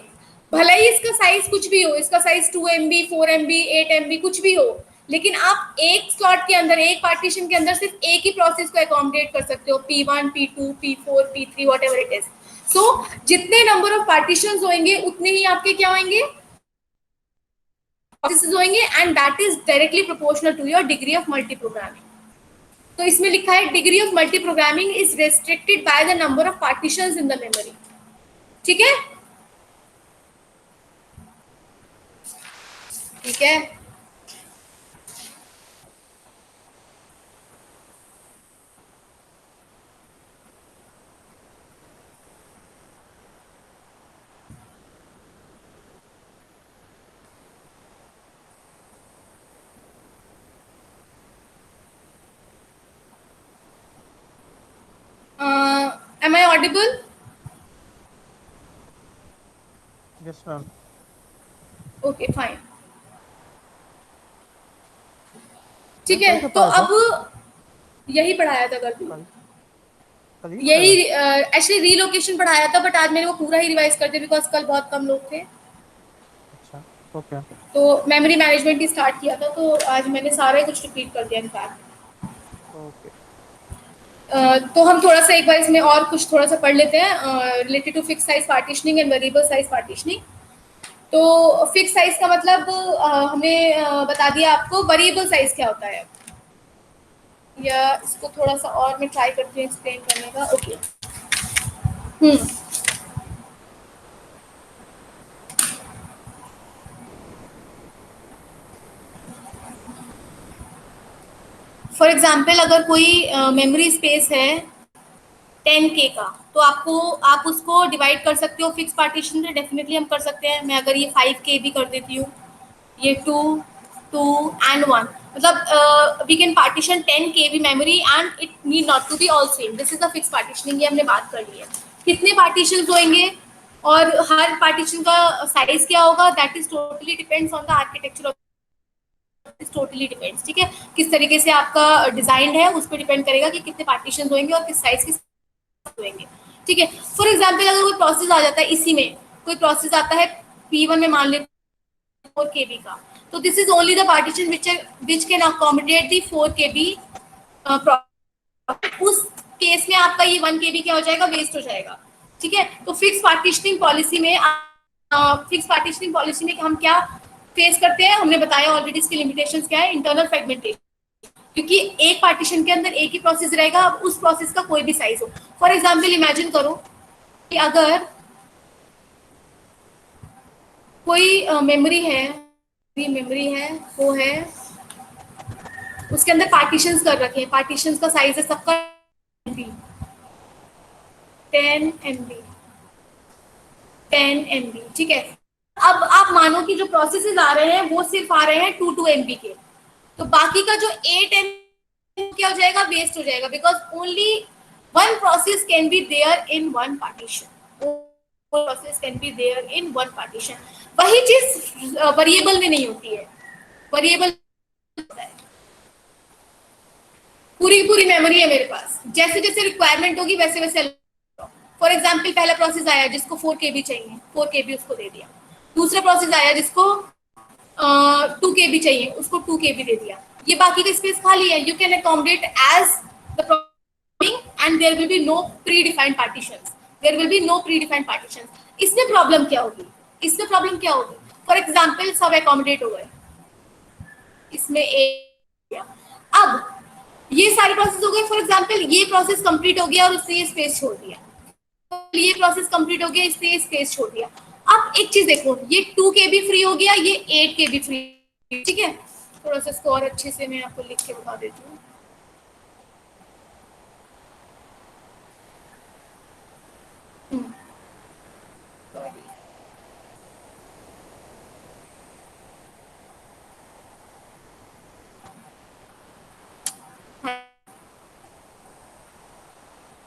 भले ही इसका साइज कुछ भी हो, इसका साइज 2 MB 4 MB 8 MB कुछ भी हो, लेकिन आप एक स्लॉट के अंदर, एक पार्टीशन के अंदर सिर्फ एक ही प्रोसेस को अकोमोडेट कर सकते हो, P1 P2 P4 P3 whatever it is. So जितने नंबर ऑफ पार्टीशंस होंगे उतने ही आपके क्या होंगे, प्रोसेसेस होंगे, and that is directly proportional to your degree of multi programming. तो इसमें लिखा है degree of multi programming is restricted by the number of partitions in the memory, ठीक है, ठीक है। Am I audible? Yes ma'am. Okay, fine. ठीक है, तो अब यही पढ़ाया था कल, यही एक्चुअली रीलोकेशन पढ़ाया था, बट आज मैंने वो पूरा ही रिवाइज कर दिया बिकॉज कल बहुत कम लोग थे। अच्छा, ओके। तो मेमोरी मैनेजमेंट ही स्टार्ट किया था, तो आज मैंने सारा ही कुछ रिपीट कर दिया इनफैक्ट। ओके। तो हम थोड़ा सा एक बार इसमें और कुछ थोड़ा सा पढ़ लेते हैं related to fix size partitioning and variable size partitioning. तो फिक्स साइज का मतलब हमने बता दिया आपको, वेरिएबल साइज क्या होता है, या इसको थोड़ा सा और मैं ट्राई करती हूँ एक्सप्लेन करने का। ओके, फॉर एग्जाम्पल अगर कोई मेमोरी स्पेस है 10K का, तो आप उसको डिवाइड कर सकते हो फिक्स पार्टीशन से, डेफिनेटली हम कर सकते हैं। मैं अगर ये 5K भी कर देती हूँ, ये 2 2 and 1, मतलब we can partition 10 KB memory and it need not to be all same, this is the fix partitioning, ये हमने बात कर ली है। कितने पार्टीशन होंगे और हर पार्टीशन का साइज क्या होगा, that is totally depends on the architecture of, totally depends, ठीक है, किस तरीके से आपका डिजाइन है उस पर डिपेंड करेगा कि कितने पार्टीशन होंगे और किस साइज के होंगे, ठीक है। फॉर एग्जाम्पल अगर कोई प्रोसेस आ जाता है, इसी में कोई प्रोसेस आता है P1 में, मान लेते 4 KB का, तो this is only the partition which can accommodate the 4 KB। उस केस में आपका ये 1 KB क्या हो जाएगा, वेस्ट हो जाएगा, ठीक है। तो फिक्स पार्टीशनिंग पॉलिसी में हम क्या फेस करते हैं, हमने बताया ऑलरेडी इसकी लिमिटेशंस क्या है, इंटरनल फ्रेगमेंटेशन, क्योंकि एक पार्टीशन के अंदर एक ही प्रोसेस रहेगा, अब उस प्रोसेस का कोई भी साइज हो। फॉर एग्जाम्पल इमेजिन करो कि अगर कोई मेमोरी है वो है, उसके अंदर पार्टीशंस कर रखे हैं, पार्टीशंस का साइज है सबका 10 MB, ठीक है। अब आप मानो कि जो प्रोसेसेस आ रहे हैं वो सिर्फ आ रहे हैं 2 MB के, तो बाकी का जो 8 MB क्या हो जाएगा, वेस्ट हो जाएगा, because only one process can be there in one partition, process can be there in one partition. वही चीज वेरिएबल में नहीं होती है, वेरिएबल पूरी पूरी मेमोरी है मेरे पास, जैसे जैसे रिक्वायरमेंट होगी वैसे वैसे। फॉर एग्जाम्पल पहला प्रोसेस आया जिसको 4 KB चाहिए, 4 KB उसको दे दिया। दूसरा प्रोसेस आया जिसको 2 KB चाहिए, उसको 2 KB दे दिया। ये बाकी का स्पेस खाली है, you can accommodate as the end there will be no predefined partitions, there will be no predefined partitions. इसमें प्रॉब्लम क्या होगी, इसमें प्रॉब्लम क्या होगी, फॉर एग्जाम्पल सब अकोमोडेट हो गए, इसमें एक अब ये सारे प्रोसेस हो गए। फॉर एग्जाम्पल ये प्रोसेस कंप्लीट हो गया और उसने ये स्पेस छोड़ दिया, ये प्रोसेस कंप्लीट हो गया, इसने ये स्पेस छोड़ दिया। अब एक चीज देखो, ये 2 KB फ्री हो गया, ये 8 KB फ्री, ठीक है। थोड़ा सा इसको और अच्छे से मैं आपको लिख के बता देती हूँ।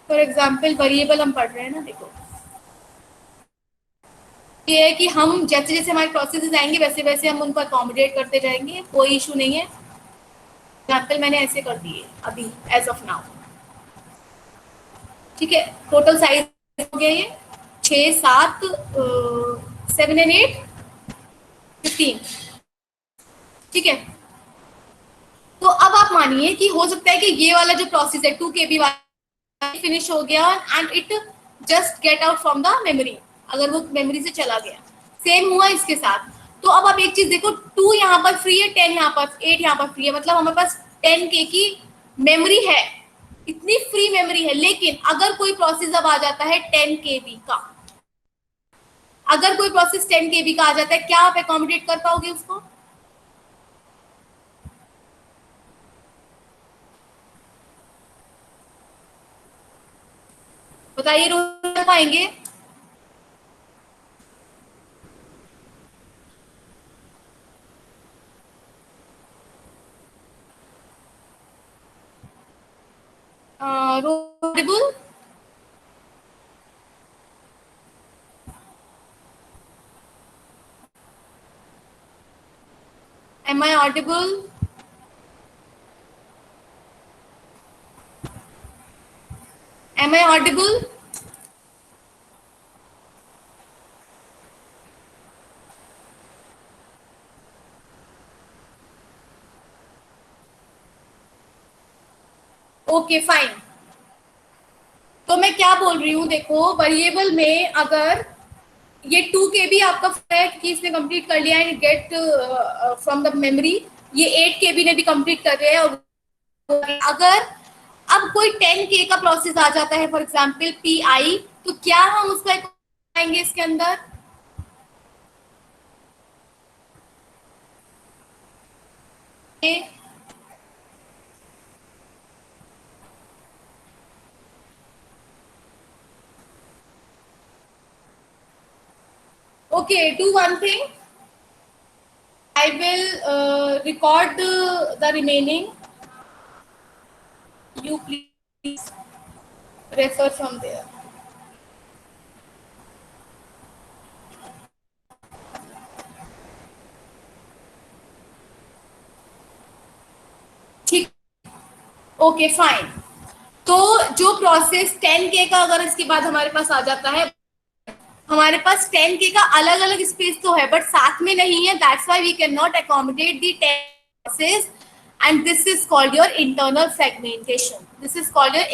फॉर एग्जाम्पल वेरिएबल हम पढ़ रहे हैं ना, देखो ये है कि हम जैसे जैसे हमारे प्रोसेसेस आएंगे वैसे वैसे हम उनको अकोमोडेट करते जाएंगे, कोई इशू नहीं है। एग्जाम्पल मैंने ऐसे कर दिए अभी एज ऑफ नाउ, ठीक है। टोटल साइज हो गया ये 6 7 7 एंड 8 15, ठीक है। तो अब आप मानिए कि हो सकता है कि ये वाला जो प्रोसेस है 2 KB वाला फिनिश हो गया and it just get out from the memory, अगर वो मेमोरी से चला गया। सेम हुआ इसके साथ। तो अब आप एक चीज देखो, 2 यहाँ पर फ्री है, 10 यहाँ पर, 8 यहाँ पर फ्री है, मतलब हमारे पास 10K की मेमोरी है, इतनी फ्री मेमोरी है। लेकिन अगर कोई प्रोसेस अब आ जाता है 10 KB का, अगर कोई प्रोसेस 10 KB का आ जाता है, क्या आप अकोमोडेट कर पाओगे उसको? बताइए, रोक पाएंगे? audible? Am I audible? Am I audible? Okay fine. तो मैं क्या बोल रही हूँ, देखो वेरिएबल में अगर ये 2 KB आपका है कि इसने कंप्लीट कर लिया and get from the memory, ये 8 KB ने भी कंप्लीट कर दिया है। और अगर अब कोई 10K का प्रोसेस आ जाता है, फॉर एग्जांपल PI, तो क्या हम उसको आएंगे इसके अंदर? Okay, do one thing. I will record the remaining. You please refer from there. ठीक, ओके फाइन। तो जो प्रोसेस 10K का अगर इसके बाद हमारे पास आ जाता है, हमारे पास 10K का अलग अलग स्पेस तो है बट साथ में नहीं है, that's why we can not accommodate the 10 process and this is called your internal fragmentation. This is called your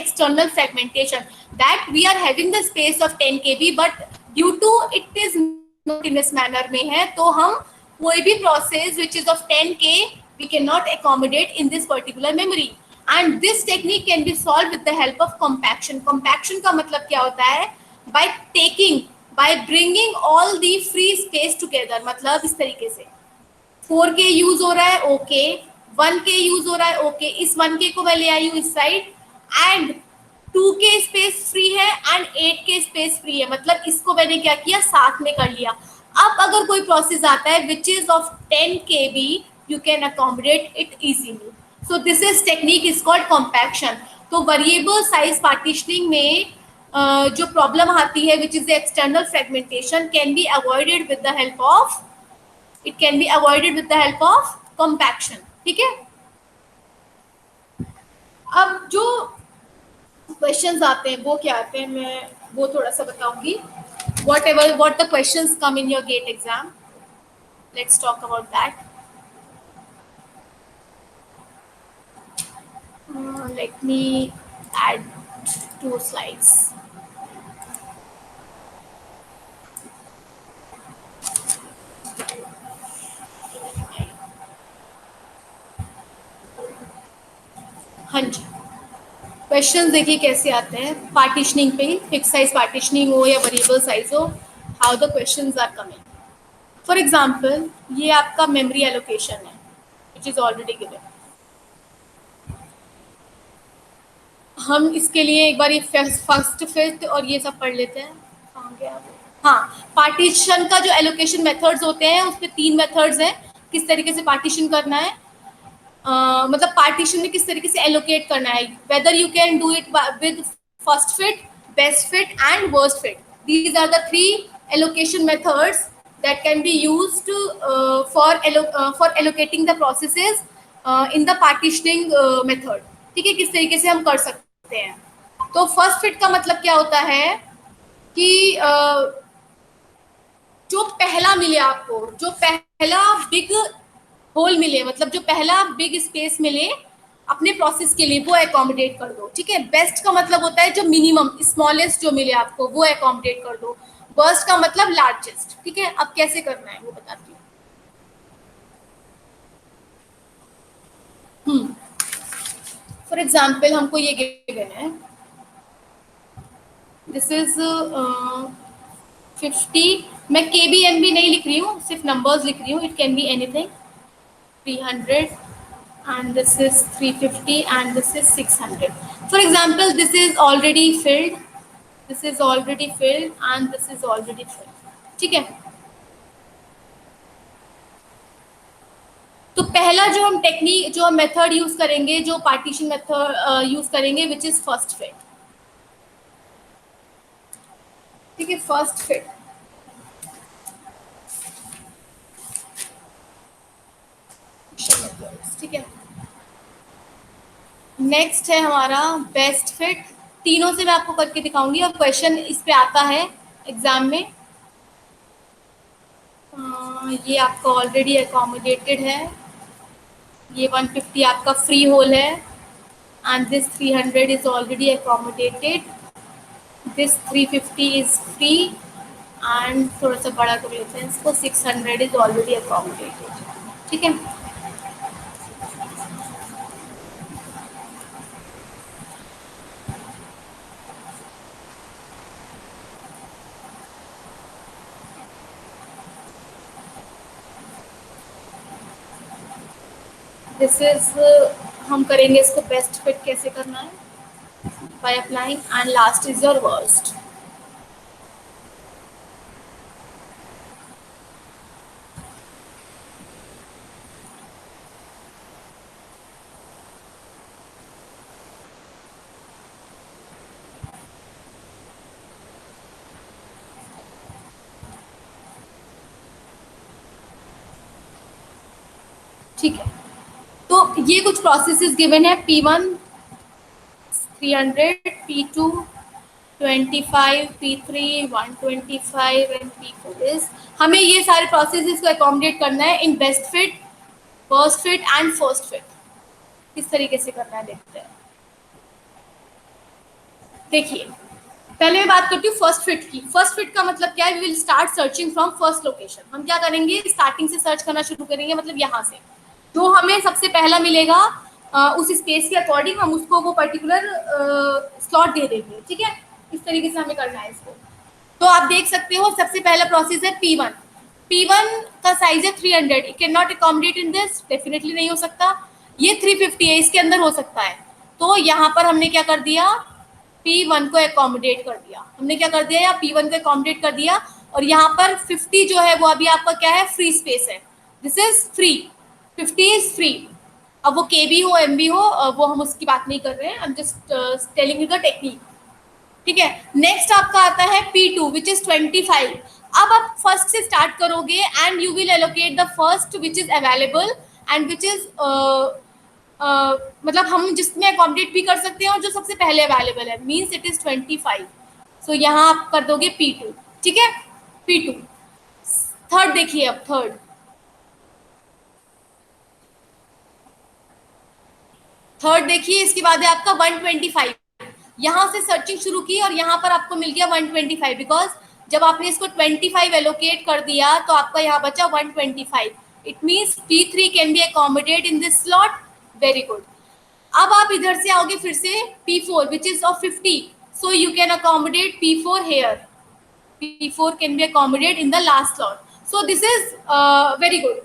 external fragmentation, that we are having the space of 10 KB but due to it is not in this manner में है, तो हम कोई भी process which is of 10K we cannot accommodate in this particular memory, and this technique can be solved with the help of compaction. Compaction का मतलब क्या होता है? by bringing all the free space together, मतलब इस तरीके से 4K use हो रहा है, ओके 1K यूज हो रहा है, ओके इस 1K को मैं ले आई हूँ इस side, and 2K space free है एंड 8 के स्पेस फ्री है, मतलब इसको मैंने क्या किया, साथ में कर लिया। अब अगर कोई प्रोसेस आता है which is of 10 KB, you can accommodate it easily. So this is technique is called compaction. तो वेरिएबल साइज पार्टीशनिंग में जो प्रॉब्लम आती है which is the external fragmentation can be avoided with the help of, it can be avoided with the help of compaction. ठीक है, अब जो questions आते हैं वो क्या आते हैं, मैं वो थोड़ा सा बताऊंगी। what the questions come in your gate exam, let's talk about that. Let me add 2 slides. हाँ जी, क्वेश्चन देखिए कैसे आते हैं पार्टीशनिंग पे ही, फिक्स साइज पार्टीशनिंग हो या वेरिएबल साइज हो, how the questions are coming. For example ये आपका मेमोरी एलोकेशन है विच इज ऑलरेडी गिवन। हम इसके लिए एक बार ये फर्स्ट फिफ्थ और ये सब पढ़ लेते हैं। कहाँ गया वो? हाँ, पार्टीशन का जो एलोकेशन मेथड्स होते हैं उसमें 3 मेथड्स हैं किस तरीके से पार्टीशन करना है, मतलब पार्टीशन में किस तरीके से एलोकेट करना है, whether you can do it with first fit, best fit and worst fit. These are the 3 allocation methods that can be used for allocating the processes in the partitioning method। ठीक है, किस तरीके से हम कर सकते हैं। तो फर्स्ट फिट का मतलब क्या होता है कि जो पहला मिले आपको, जो पहला बिग होल मिले, मतलब जो पहला बिग स्पेस मिले अपने प्रोसेस के लिए, वो एकोमोडेट कर दो। ठीक है, बेस्ट का मतलब होता है जो मिनिमम स्मॉलेस्ट जो मिले आपको वो एकोमोडेट कर दो। वर्स्ट का मतलब लार्जेस्ट। ठीक है, अब कैसे करना है वो बताती हूँ। फॉर एग्जाम्पल हमको ये गिवन है, दिस इज 50, मैं KBNB नहीं लिख रही हूँ, सिर्फ नंबर्स लिख रही हूँ, it can be anything. 300 and this is 350 and this is 600. For example, this is already filled, this is already filled and this is already filled। ठीक है, तो पहला जो हम टेक्निक, जो हम मेथड यूज करेंगे, जो पार्टीशन मेथड यूज करेंगे विच इज फर्स्ट फिट। ठीक है, फर्स्ट फिट। ठीक है, नेक्स्ट है हमारा बेस्ट फिट। तीनों से मैं आपको करके दिखाऊंगी और क्वेश्चन इस पे आता है एग्जाम में। ये आपका ऑलरेडी अकोमोडेटेड है, ये 150 आपका फ्री होल है and this 300 is already accommodated, this 350 is free and थोड़ा सा बड़ा कर लेते हैं इसको, 600 इज ऑलरेडी अकोमोडेटेड। ठीक है, दिस इज हम करेंगे इसको बेस्ट फिट कैसे करना है, by applying and last is your worst. ठीक है, तो ये कुछ प्रोसेसेस गिवन है, P1 300, P2 25, P3 125 and P4 is, हमें ये सारे प्रोसेसेस को अकोमोडेट करना है in best fit, worst fit and first fit. किस तरीके से करना है देखते हैं। देखिए, पहले मैं बात करती हूँ फर्स्ट फिट की। फर्स्ट फिट का मतलब क्या है, we will start searching from first location. हम क्या करेंगे, स्टार्टिंग से सर्च करना शुरू करेंगे, मतलब यहाँ से जो हमें सबसे पहला मिलेगा उस स्पेस के अकॉर्डिंग हम उसको वो पर्टिकुलर स्लॉट दे देंगे। ठीक है, इस तरीके से हमें करना है इसको। तो आप देख सकते हो सबसे पहला प्रोसेस है P1। P1 का साइज है 300, it can not accommodate in this, definitely नहीं हो सकता। ये 350 है, इसके अंदर हो सकता है। तो यहाँ पर हमने क्या कर दिया, P1 को एकोमोडेट कर दिया, हमने क्या कर दिया, यहाँ P1 को एकोमोडेट कर दिया, और यहाँ पर 50 जो है वो अभी आपका क्या है, फ्री स्पेस है, this is free, 50 is free. अब वो KB हो MB हो वो हम उसकी बात नहीं कर रहे हैं, I am just telling you the technique, ठीक है। नेक्स्ट आपका आता है P2 विच इज 25। अब आप फर्स्ट से स्टार्ट करोगे and you will allocate the first which is available and which is मतलब हम जिसमें अकोमोडेट भी कर सकते हैं और जो सबसे पहले अवेलेबल है, मीन्स इट इज 25। सो यहाँ आप कर दोगे P2, ठीक है, P2। थर्ड देखिए, अब थर्ड देखिए, इसके बाद है आपका 125। यहाँ से सर्चिंग शुरू की और यहाँ पर आपको मिल गया 125, बिकॉज जब आपने इसको 25 एलोकेट कर दिया तो आपका यहाँ बचा 125। It means P3 can be accommodate in this slot, very good. अब आप इधर से आओगे फिर से P4 which is of 50, so you can accommodate P4 here, P4 can be accommodate in the last slot, so this is very good.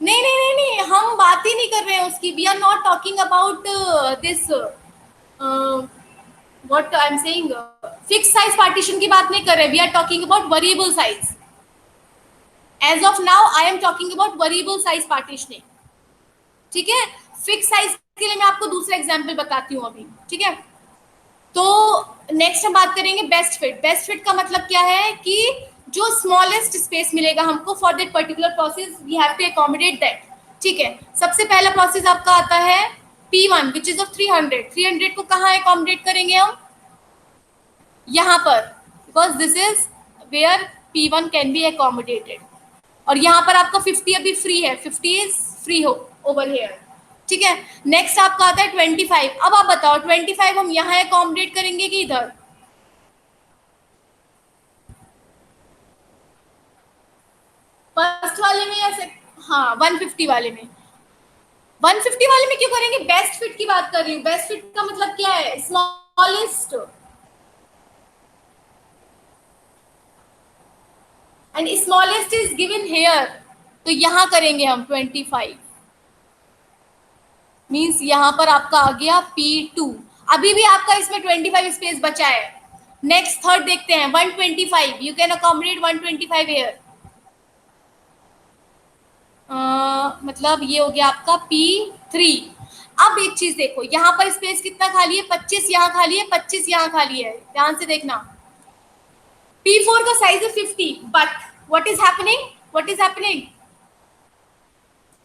नहीं नहीं नहीं नहीं, हम बात ही नहीं कर रहे हैं उसकी, we are not talking about this what I am saying, fix size partition की बात नहीं कर रहे, we are talking about variable size. As of now I am talking about variable size partitioning, ठीक है। फिक्स साइज के लिए मैं आपको दूसरा एग्जांपल बताती हूँ अभी, ठीक है। तो नेक्स्ट हम बात करेंगे बेस्ट फिट। बेस्ट फिट का मतलब क्या है कि जो स्मॉलेस्ट स्पेस मिलेगा हमको for that particular process we have to accommodate that, ठीक है। सबसे पहला प्रोसेस आपका आता है P1 विच इज ऑफ 300। 300 को कहाँ अकोमोडेट करेंगे हम, यहाँ पर, because this is where P1 can be accommodated, और यहाँ पर आपका 50 अभी फ्री है, 50 इज फ्री हो ओवर हेयर, ठीक है। नेक्स्ट आपका आता है 25। अब आप बताओ 25 हम यहाँ अकोमोडेट करेंगे कि इधर, फर्स्ट वाले में या हाँ 150 वाले में, 150 वाले में क्यों करेंगे, बेस्ट फिट की बात कर रही हूँ। बेस्ट फिट का मतलब क्या है, smallest, and smallest is given here, तो यहाँ करेंगे हम 25, मीन्स यहाँ पर आपका आ गया P2। अभी भी आपका इसमें 25 स्पेस बचा है। नेक्स्ट थर्ड देखते हैं 125, यू कैन अकोमोडेट 125 हेयर, मतलब ये हो गया आपका P3। अब एक चीज देखो, यहाँ पर स्पेस कितना खाली है, 25 यहाँ खाली है, 25 यहाँ खाली है, ध्यान से देखना। P4 का साइज है 50, but what is happening,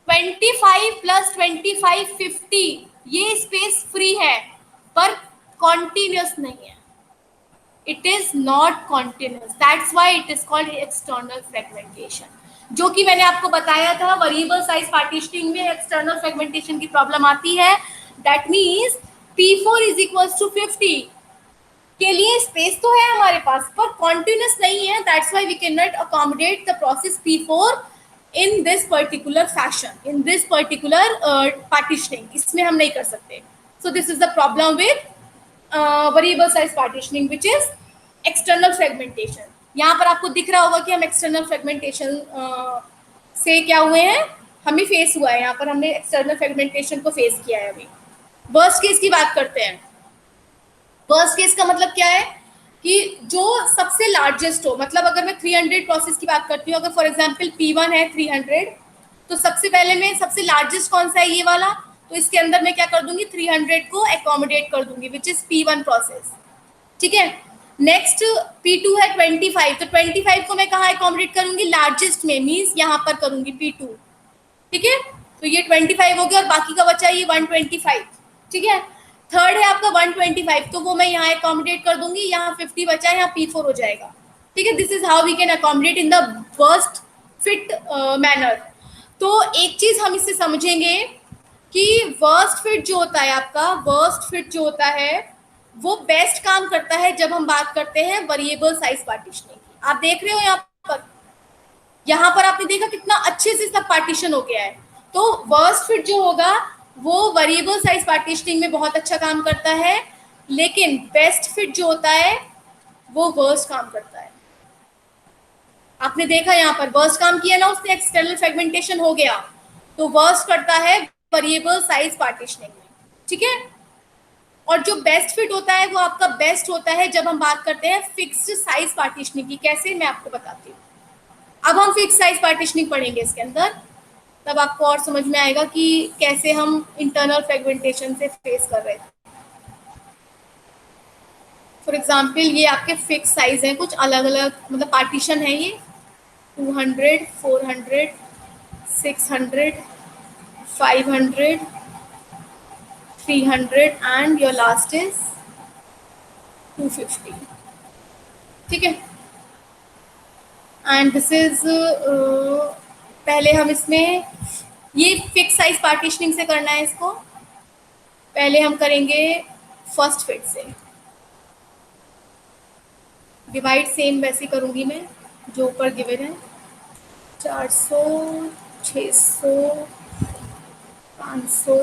25 plus 25 50, ये स्पेस फ्री है पर कॉन्टिन्यूस नहीं है, it is not continuous, that's why it is called external fragmentation. जो कि मैंने आपको बताया था वेरिएबल साइज पार्टीशनिंग में एक्सटर्नल फ्रेगमेंटेशन की प्रॉब्लम आती है, that means P4 is equal to 50 के लिए स्पेस तो है हमारे पास पर कॉन्टिन्यूस नहीं है, that's why we can not accommodate the process P4 in this particular fashion, in this particular partitioning, इसमें हम नहीं कर सकते। So this is the problem with variable size partitioning which is external fragmentation. यहाँ पर आपको दिख रहा होगा कि हम एक्सटर्नल फ्रेगमेंटेशन से क्या हुए हैं, हमें फेस हुआ है, यहाँ पर हमने एक्सटर्नल फ्रेगमेंटेशन को फेस किया है। अभी वर्स्ट केस की बात करते हैं। वर्स्ट केस का मतलब क्या है कि जो सबसे लार्जेस्ट हो, मतलब अगर मैं 300 प्रोसेस की बात करती हूँ, अगर फॉर एग्जांपल P1 है 300, तो सबसे पहले मैं सबसे लार्जेस्ट कौन सा है, ये वाला, तो इसके अंदर मैं क्या कर दूंगी, 300 को अकोमोडेट कर दूंगी विच इज P1 प्रोसेस, ठीक है। नेक्स्ट P2 है 25, तो 25 को मैं कहाँ अकोमोडेट करूंगी, लार्जेस्ट में, मीन्स यहाँ पर करूंगी P2, ठीक है। तो ये 25 हो गया और बाकी का बचा ये 125, ठीक है। थर्ड है आपका 125, तो वो मैं यहाँ अकोमोडेट कर दूंगी, यहाँ 50 बचा है, यहाँ P4 हो जाएगा, ठीक है। This is how we can accommodate in the worst fit manner. तो एक चीज हम इससे समझेंगे कि वर्स्ट फिट जो होता है आपका, वर्स्ट फिट जो होता है वो बेस्ट काम करता है जब हम बात करते हैं वेरिएबल साइज पार्टीशनिंग की। आप देख रहे हो यहाँ पर आपने देखा कितना अच्छे से सब पार्टीशन हो गया है। तो वर्स्ट फिट जो होगा वो वेरिएबल साइज पार्टीशनिंग में बहुत अच्छा काम करता है, लेकिन बेस्ट फिट जो होता है वो वर्स्ट काम करता है। आपने देखा यहाँ पर वर्स्ट काम किया ना उसने, एक्सटर्नल फ्रेगमेंटेशन हो गया, तो वर्स्ट करता है वेरिएबल साइज पार्टीशनिंग में, ठीक है। और जो बेस्ट फिट होता है वो आपका बेस्ट होता है जब हम बात करते हैं फिक्स्ड साइज पार्टीशनिंग की। कैसे, मैं आपको बताती हूँ। अब हम फिक्स साइज पार्टीशनिंग पढ़ेंगे इसके अंदर, तब आपको और समझ में आएगा कि कैसे हम इंटरनल फ्रेगमेंटेशन से फेस कर रहे हैं। फॉर एग्जाम्पल ये आपके फिक्स साइज हैं, कुछ अलग अलग मतलब पार्टीशन है ये 200, 400, 600, 500, 300 एंड योर लास्ट इज 250, ठीक है। एंड दिस इज पहले हम इसमें ये फिक्स साइज पार्टीशनिंग से करना है इसको। पहले हम करेंगे फर्स्ट फिट से, डिवाइड सेम वैसे करूंगी मैं जो ऊपर गिवन है, 400, 600, 500,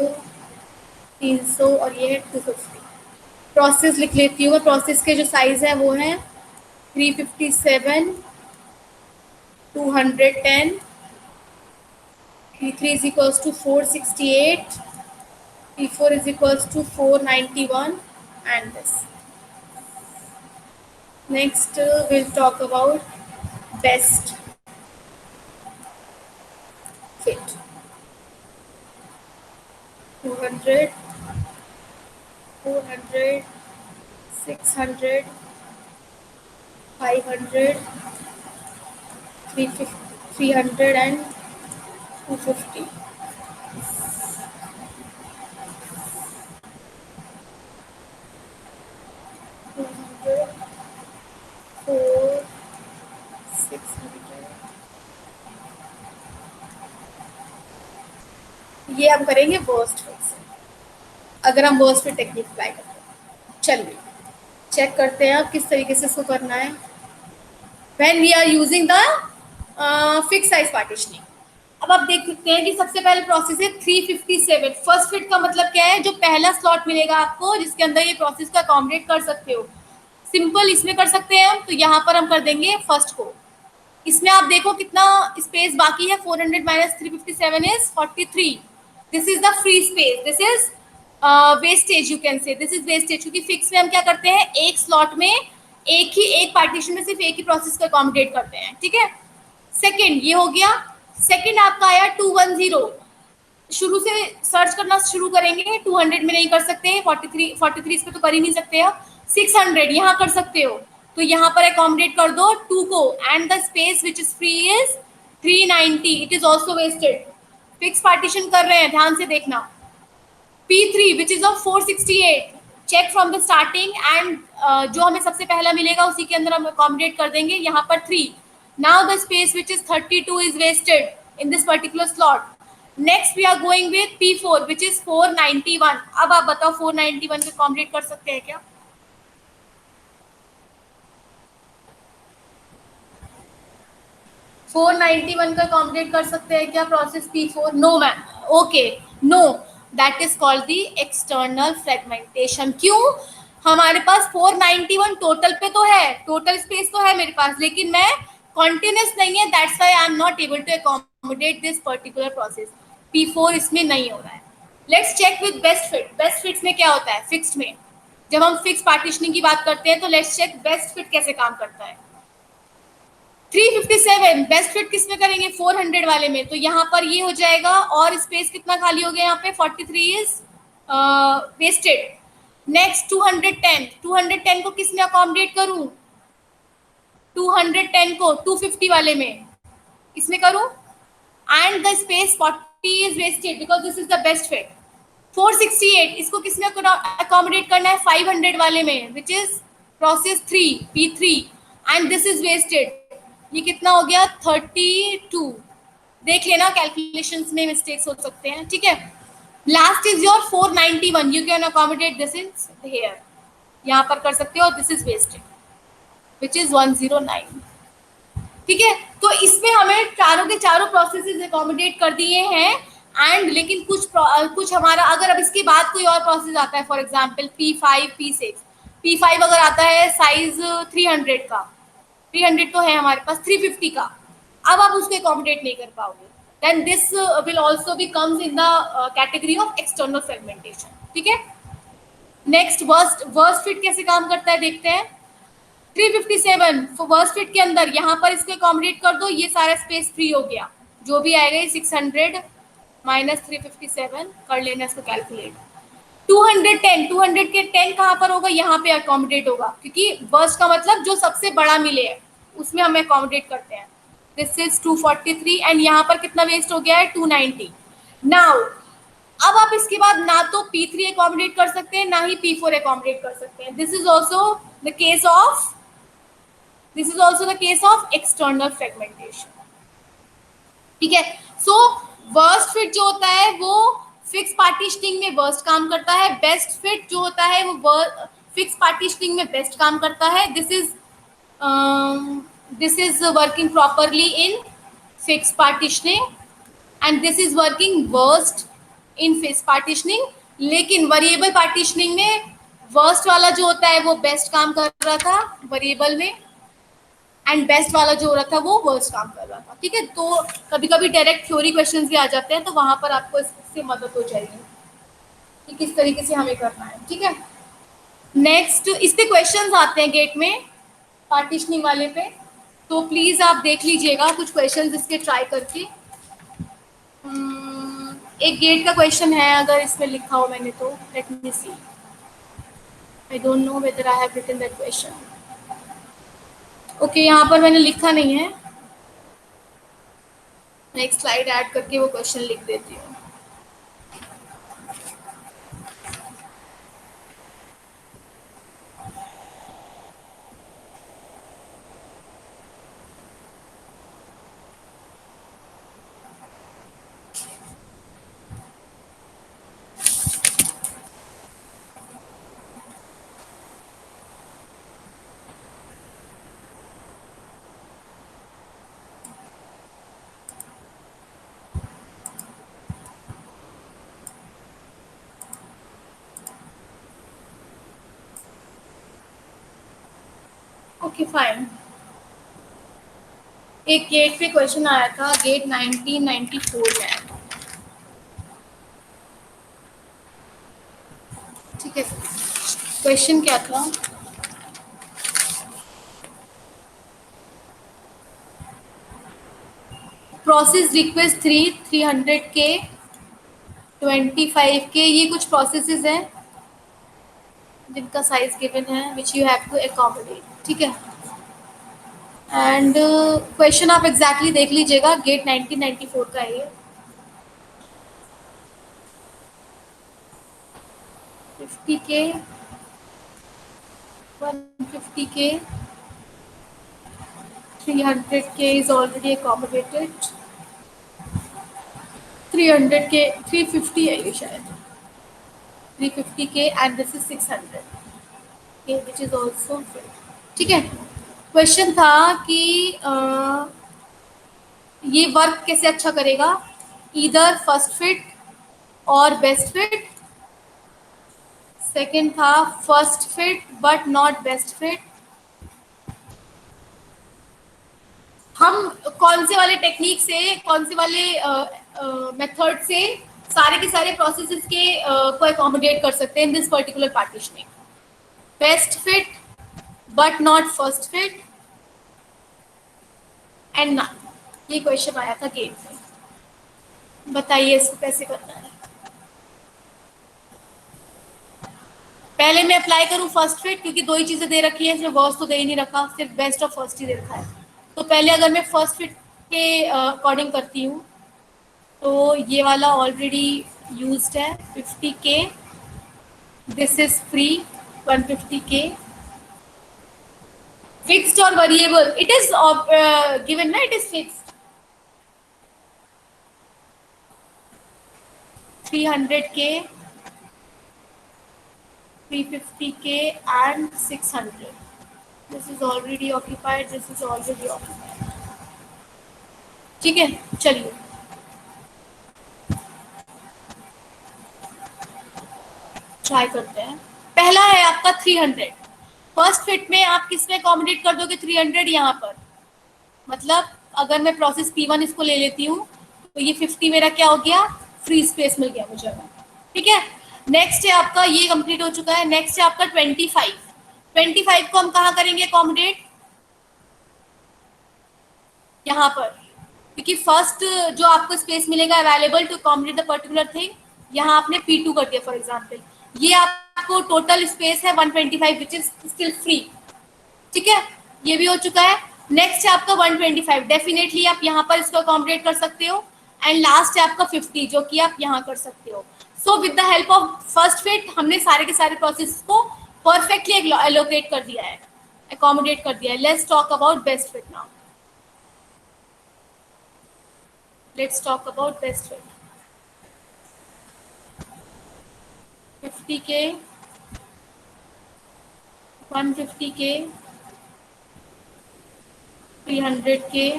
300 और ये है 250। प्रोसेस लिख लेती हूँ मैं। प्रोसेस के जो साइज है वो हैं 357, 210, P3 is equals to 468, P4 is equals to 491 and this. Next we'll talk about best fit. 200, 400, 600, 500, 300 and 250. ये हम करेंगे वर्स्ट फिट से, अगर हम वर्स्ट फिट टेक्निक अप्लाई करते हैं। चलिए चेक करते हैं अब किस तरीके से इसको करना है when we are using the fix size partitioning. अब आप देख सकते हैं कि सबसे पहले प्रोसेस है 357। फर्स्ट फिट का मतलब क्या है, जो पहला स्लॉट मिलेगा आपको जिसके अंदर ये प्रोसेस को अकोमोडेट कर सकते हो। सिंपल इसमें कर सकते हैं हम, तो यहाँ पर हम कर देंगे फर्स्ट को। इसमें आप देखो कितना स्पेस बाकी है, 400 minus 357 is 43। This is the free space, this is wastage, you can से दिस इज वेस्टेज, क्योंकि फिक्स में हम क्या करते हैं एक स्लॉट में एक पार्टीशन में सिर्फ एक ही प्रोसेस को अकोमोडेट करते हैं, ठीक है। सेकंड ये हो गया। सेकंड आपका आया 210। शुरू से सर्च करना शुरू करेंगे, 200 में नहीं कर सकते, 43 पे तो कर ही नहीं सकते आप। 600 यहाँ कर सकते हो, तो यहाँ पर अकोमोडेट कर दो 2 को, and the space which is free is 390, it is also wasted. Fix partition कर रहे हैं, ध्यान से देखना। P3 which is of 468, check from the starting and जो हमें सबसे पहला मिलेगा उसी के अंदर हम accommodate कर देंगे, यहाँ पर 3। Now the space which is 32 is wasted in this particular slot. Next we are going with P4 which is 491. अब आप बताओ 491 को accommodate कर सकते हैं क्या? फोर 491 का accommodate कर सकते हैं क्या process P4? No ma'am, okay, no, that is called the external fragmentation. क्यों? हमारे पास 491 टोटल पे तो है, टोटल स्पेस तो है मेरे पास, लेकिन मैं कॉन्टिन्यूस नहीं है, that's why I am not able to accommodate this particular process. P4 इसमें नहीं हो रहा है। Let's check with best fit. Best fits में क्या होता है फिक्स्ड में, जब हम फिक्स पार्टीशनिंग की बात करते हैं तो लेट्स चेक बेस्ट फिट कैसे काम करता है। 357 बेस्ट फिट किस में करेंगे, 400 वाले में, तो यहाँ पर ये हो जाएगा और स्पेस कितना खाली हो गया यहाँ पे, 43 इज वेस्टेड। नेक्स्ट 210 को किस में अकोमोडेट करूं, 210 को 250 वाले में इसमें करूं, and the space 40 is wasted because this is the best fit. 468 इसको किस में अकोमोडेट करना है, 500 वाले में, which is process 3 P3, and this is wasted. ये कितना हो गया, 32। देख लेना कैलकुलेशंस में मिस्टेक्स हो सकते हैं, ठीक है। Last is your 491, you can accommodate this is here, यहाँ पर कर सकते हो, this is wasted which is 109, ठीक है। तो इसमें हमें चारों के चारों प्रोसेसेस अकोमोडेट कर दिए हैं, एंड लेकिन कुछ हमारा अगर अब इसके बाद कोई और प्रोसेस आता है, for example P5, P6, P5 अगर आता है साइज 300 का, 300 तो है हमारे पास, 350 का, अब आप उसको अकोमोडेट नहीं कर पाओगे, then this will also be comes in the category of external fragmentation. ठीक है, नेक्स्ट वर्स्ट फिट कैसे काम करता है देखते हैं। 357 वर्स्ट फिट के अंदर यहाँ पर इसको अकोमोडेट कर दो, ये सारा स्पेस फ्री हो गया, जो भी आएगा 600 माइनस 357 कर लेना इसको कैलकुलेट। 210 के 10 कहाँ पर होगा, यहाँ पे अकोमोडेट होगा, क्योंकि वर्स्ट का मतलब जो सबसे बड़ा मिले है उसमें हम अकोमोडेट करते हैं। दिस इज 243 एंड यहाँ पर कितना वेस्ट हो गया है 290। नाउ अब आप इसके बाद ना तो P3 अकोमोडेट कर सकते हैं, ना ही P4 अकोमोडेट कर सकते हैं। This is also the case of external fragmentation. ठीक है, सो वर्स्ट फिट जो होता है वो फिक्स पार्टीशनिंग में वर्स्ट काम करता है, बेस्ट फिट जो होता है वो फिक्स पार्टीशनिंग में बेस्ट काम करता है। This is working properly in fix partitioning and this is working worst in fix partitioning. लेकिन वेरिएबल पार्टीशनिंग में वर्स्ट वाला जो होता है वो बेस्ट काम कर रहा था वेरिएबल में, एंड बेस्ट वाला जो हो रहा था वो वर्स्ट काम कर रहा था। ठीक है, तो कभी कभी डायरेक्ट थ्योरी क्वेश्चंस भी आ जाते हैं, तो वहां पर आपको इससे मदद हो जाएगी कि किस तरीके से हमें करना है। ठीक है, नेक्स्ट इस पे क्वेश्चंस आते हैं गेट में पार्टीशनिंग वाले पे, तो प्लीज आप देख लीजिएगा कुछ क्वेश्चंस इसके ट्राई करके। एक गेट का क्वेश्चन है, अगर इसमें लिखा हो मैंने तो let me see, I don't know whether I have written that question. Okay, यहाँ पर मैंने लिखा नहीं है, मैं एक स्लाइड ऐड करके वो क्वेश्चन लिख देती हूँ। ओके फाइन, एक गेट पे क्वेश्चन आया था, गेट 1994 में। ठीक है, क्वेश्चन क्या था, प्रोसेस रिक्वेस्ट 300 के 25 के, ये कुछ प्रोसेसेस हैं जिनका साइज गिवन है which you have to accommodate. ठीक है, एंड क्वेश्चन आप एग्जैक्टली देख लीजिएगा, गेट 1994 का है ये। 50 के 150 के 300 के इज ऑलरेडी अकोमोडेटेड, 300 के 350 है ये शायद, 350 के एंड दिस इज 600 के विच इज ऑल्सो। ठीक है, क्वेश्चन था कि ये वर्क कैसे अच्छा करेगा, ईदर फर्स्ट फिट और बेस्ट फिट। सेकंड था first fit but not best fit. हम कौन से वाले टेक्निक से, कौन से वाले मेथड से सारे के सारे प्रोसेसेस के को अकोमोडेट कर सकते हैं इन this particular partitioning, best fit but not first fit and not. ये क्वेश्चन आया था गेट में, बताइए इसको कैसे करना है। पहले मैं अप्लाई करूं फर्स्ट फिट, क्योंकि दो ही चीजें दे रखी है, इसमें वर्स्ट तो दे ही नहीं रखा, सिर्फ बेस्ट और फर्स्ट ही दे रखा है। तो पहले अगर मैं फर्स्ट फिट के अकॉर्डिंग करती हूँ तो ये वाला ऑलरेडी यूज्ड है 50 के, दिस इज फ्री 150 के। फिक्स्ड और वेरिएबल, इट इज गिवन ना, इट इज फिक्स्ड 300 के 350 के and 600. This is already occupied, this is already occupied. ठीक है, चलिए ट्राई करते हैं। पहला है आपका 300, फर्स्ट फिट में आप किस में अकोमोडेट कर दोगे 300 यहाँ पर, मतलब अगर मैं प्रोसेस P1 इसको ले लेती हूँ तो ये 50 मेरा क्या हो गया, फ्री स्पेस मिल गया मुझे। ठीक है, नेक्स्ट है आपका, ये कंप्लीट हो चुका है। नेक्स्ट है आपका 25 को हम कहाँ करेंगे अकोमोडेट, यहाँ पर, क्योंकि फर्स्ट जो आपको स्पेस मिलेगा available to accommodate the particular thing, यहाँ आपने P2 कर दिया फॉर एग्जाम्पल, ये आपको टोटल स्पेस है 125 विच इज स्टिल फ्री। ठीक है, ये भी हो चुका है। नेक्स्ट है आपका 125, डेफिनेटली आप यहाँ पर इसको अकोमोडेट कर सकते हो। एंड लास्ट है आपका 50 जो कि आप यहाँ कर सकते हो। So with the help of first fit हमने सारे के सारे प्रोसेस को परफेक्टली एलोकेट कर दिया है, अकोमोडेट कर दिया है। Let's talk about best fit now. Let's talk about best fit. 50K, 150K, 300K,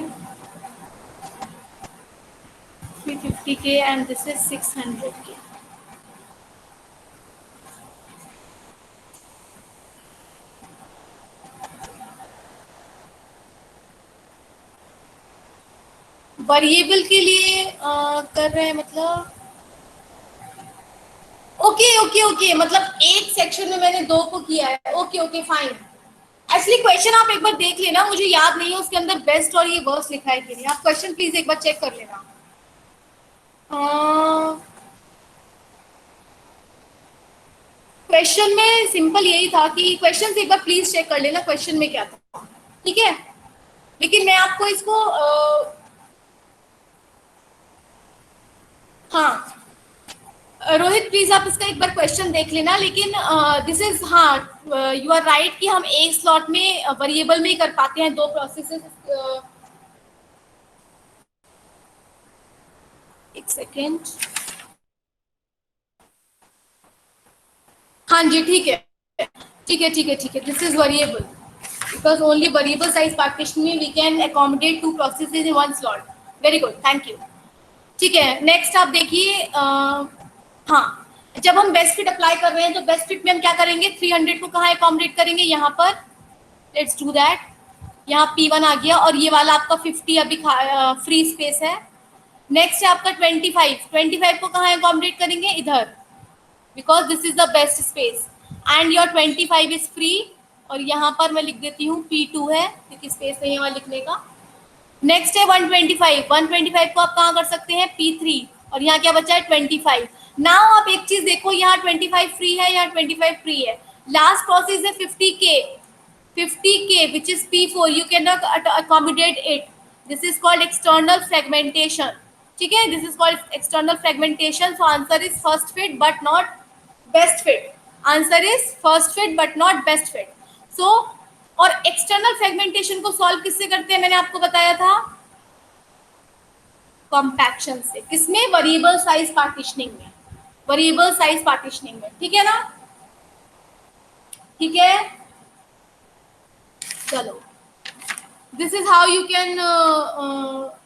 350K, and this is 600K. Variable के लिए कर रहे हैं, मतलब ओके, मतलब एक सेक्शन में मैंने 2 को किया है। Okay fine. एक्चुअली क्वेश्चन आप एक बार देख लेना, मुझे याद नहीं है उसके अंदर बेस्ट और ये वर्स्ट लिखा है कि नहीं। आप क्वेश्चन प्लीज एक बार चेक कर लेना। क्वेश्चन में सिंपल यही था कि क्वेश्चन एक बार प्लीज चेक कर लेना क्वेश्चन में क्या था। ठीक है, लेकिन मैं आपको इसको हाँ रोहित प्लीज आप इसका एक बार क्वेश्चन देख लेना। लेकिन दिस इज, हाँ यू आर राइट कि हम एक स्लॉट में वेरिएबल में ही कर पाते हैं 2 प्रोसेसेस। एक सेकेंड, हाँ जी ठीक है, this is variable because only variable size partitioning we can accommodate 2 processes in 1 slot. Very good, thank you. ठीक है, नेक्स्ट आप देखिए, हाँ जब हम बेस्ट फिट अप्लाई कर रहे हैं तो बेस्ट फिट में हम क्या करेंगे, 300 को कहाँ अकोमोडेट करेंगे, यहाँ पर। Let's do that. यहाँ P1 आ गया और ये वाला आपका 50 अभी फ्री स्पेस है। नेक्स्ट है आपका 25 को कहाँ अकोमोडेट करेंगे, इधर, because this is the best space and your 25 is free. और यहाँ पर मैं लिख देती हूँ P2 है क्योंकि स्पेस नहीं है वहाँ लिखने का। नेक्स्ट है 125 को आप कहाँ कर सकते हैं, P3, और यहाँ क्या बचा है 25। नाउ आप एक चीज देखो, यहाँ 25 फ्री है, यहाँ 25 फ्री है। लास्ट प्रोसेस है 50K which is P4, you cannot accommodate it. This is called external fragmentation. ठीक है, this is called external fragmentation. So answer is first fit but not best fit. Answer is first fit but not best fit. So और external fragmentation को solve किससे करते हैं, मैंने आपको बताया था, कॉम्पैक्शन से। किसमें, वेरिएबल साइज पार्टीशनिंग में, वेरिएबल साइज पार्टीशनिंग में। ठीक है ना, ठीक है, चलो। This is how you can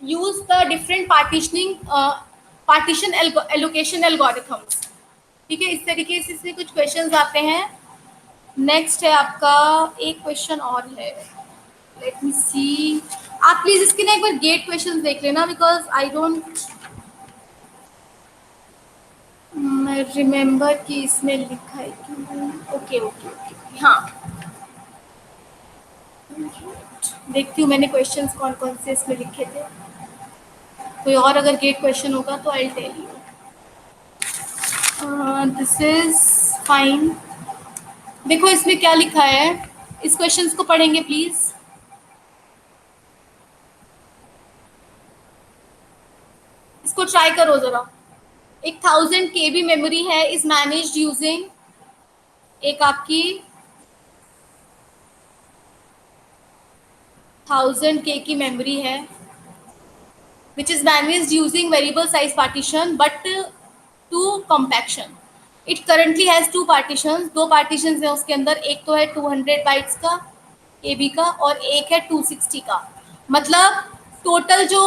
use the different partition allocation algorithms. ठीक है, इस तरीके से इसमें कुछ क्वेश्चंस आते हैं। नेक्स्ट है आपका, एक क्वेश्चन और है, लेट मी सी। आप प्लीज इसके ना एक बार गेट क्वेश्चन देख लेना बिकॉज आई डोंट रिमेम्बर कि इसमें लिखा है कि ओके, हाँ देखती हूँ मैंने क्वेश्चंस कौन कौन से इसमें लिखे थे। कोई और अगर गेट क्वेश्चन होगा तो I tell you. This is fine. देखो इसमें क्या लिखा है, इस क्वेश्चंस को पढ़ेंगे प्लीज। इसको ट्राई करो जरा। एक 1000 KB मेमोरी है, इज मैनेज्ड यूजिंग, एक आपकी 1000 K की मेमोरी है which is managed using variable size partition but to compaction. It currently has 2 partitions, 2 partitions हैं उसके अंदर, एक तो है 200 बाइट्स का KB का और एक है 260 का। मतलब टोटल जो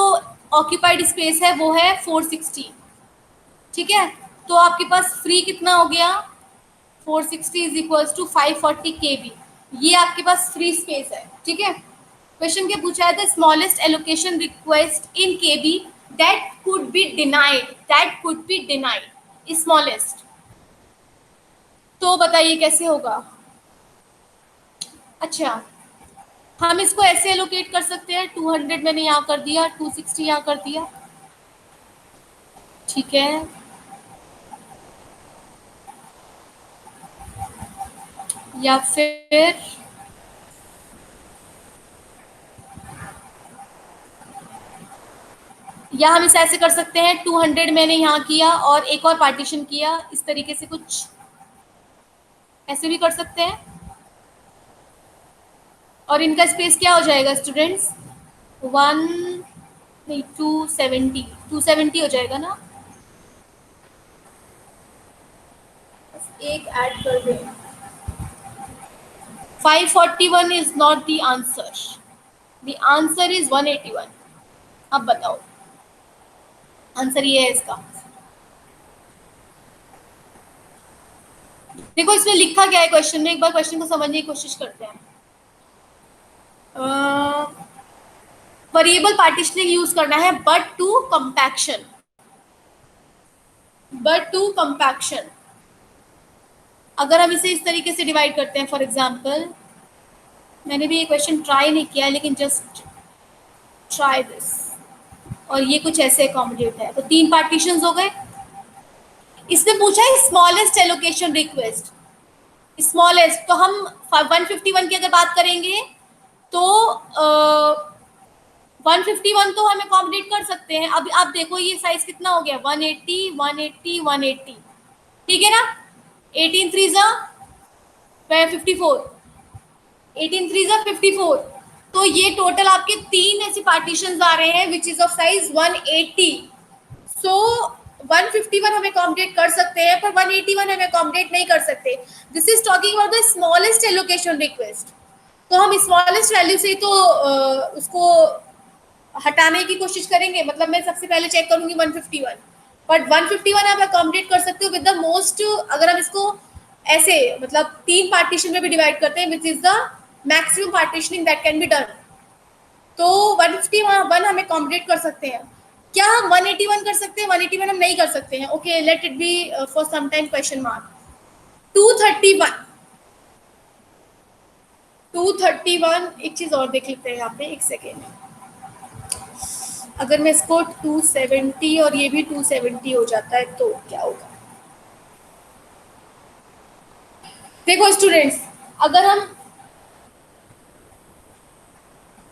ऑक्यूपाइड स्पेस है वो है 460। ठीक है, तो आपके पास फ्री कितना हो गया, 460 इज इक्वल्स टू 540 KB। ये आपके पास फ्री स्पेस है, ठीक है। क्वेश्चन क्या पूछा है, the smallest allocation request in KB that could be denied, that could be denied, smallest. तो बताइए कैसे होगा। अच्छा, हम इसको ऐसे एलोकेट कर सकते हैं, 200 मैंने यहाँ कर दिया, 260 यहाँ कर दिया, ठीक है। या फिर या हम इसे ऐसे कर सकते हैं, 200 मैंने यहाँ किया और एक और पार्टीशन किया, इस तरीके से कुछ ऐसे भी कर सकते हैं। और इनका स्पेस क्या हो जाएगा स्टूडेंट्स, 270, 270 हो जाएगा ना। एक ऐड कर दें, 541 is not the answer, the answer is 181। अब बताओ आंसर ये है इसका। देखो इसमें लिखा क्या है क्वेश्चन में, एक बार क्वेश्चन को समझने की कोशिश करते हैं। वेरिएबल पार्टीशनिंग यूज करना है, but to compaction, but to compaction. अगर हम इसे इस तरीके से डिवाइड करते हैं, फॉर एग्जांपल मैंने भी ये क्वेश्चन ट्राई नहीं किया है, लेकिन जस्ट ट्राई दिस, और ये कुछ ऐसे अकोमोडेट है, तो 3 पार्टीशंस हो गए। इसने पूछा है स्मॉलेस्ट एलोकेशन रिक्वेस्ट, स्मॉलेस्ट, तो हम 151 की अगर बात करेंगे तो 151 तो हम अकोमोडेट कर सकते हैं। अब आप देखो ये साइज कितना हो गया, 180 180 180, ठीक है ना। 18 3 जा 54, 18 3 जा 54, तो ये टोटल आपके 3 ऐसे पार्टीशंस आ रहे हैं विच इज ऑफ साइज 180। सो 151 हम अकोमोडेट कर सकते हैं, पर 181 हम अकोमोडेट नहीं कर सकते। This is talking about the smallest allocation request. तो हम स्मॉलेस्ट वैल्यू से तो उसको हटाने की कोशिश करेंगे, मतलब मैं सबसे पहले चेक करूंगी 151, बट 151 आप अकोमोडेट कर सकते हो विद द मोस्ट। अगर हम इसको ऐसे मतलब 3 पार्टीशन में भी डिवाइड करते हैं which is the maximum partitioning that can be done, तो 151 हम अकोमोडेट कर सकते हैं। क्या हम 181 कर सकते हैं, 181 हम नहीं कर सकते हैं। Okay, let it be for some time question mark. 231, 231, एक चीज और देख लेते हैं यहाँ पे, एक सेकेंड। अगर मैं इसको 270 और ये भी 270 हो जाता है तो क्या होगा। देखो स्टूडेंट्स, अगर हम,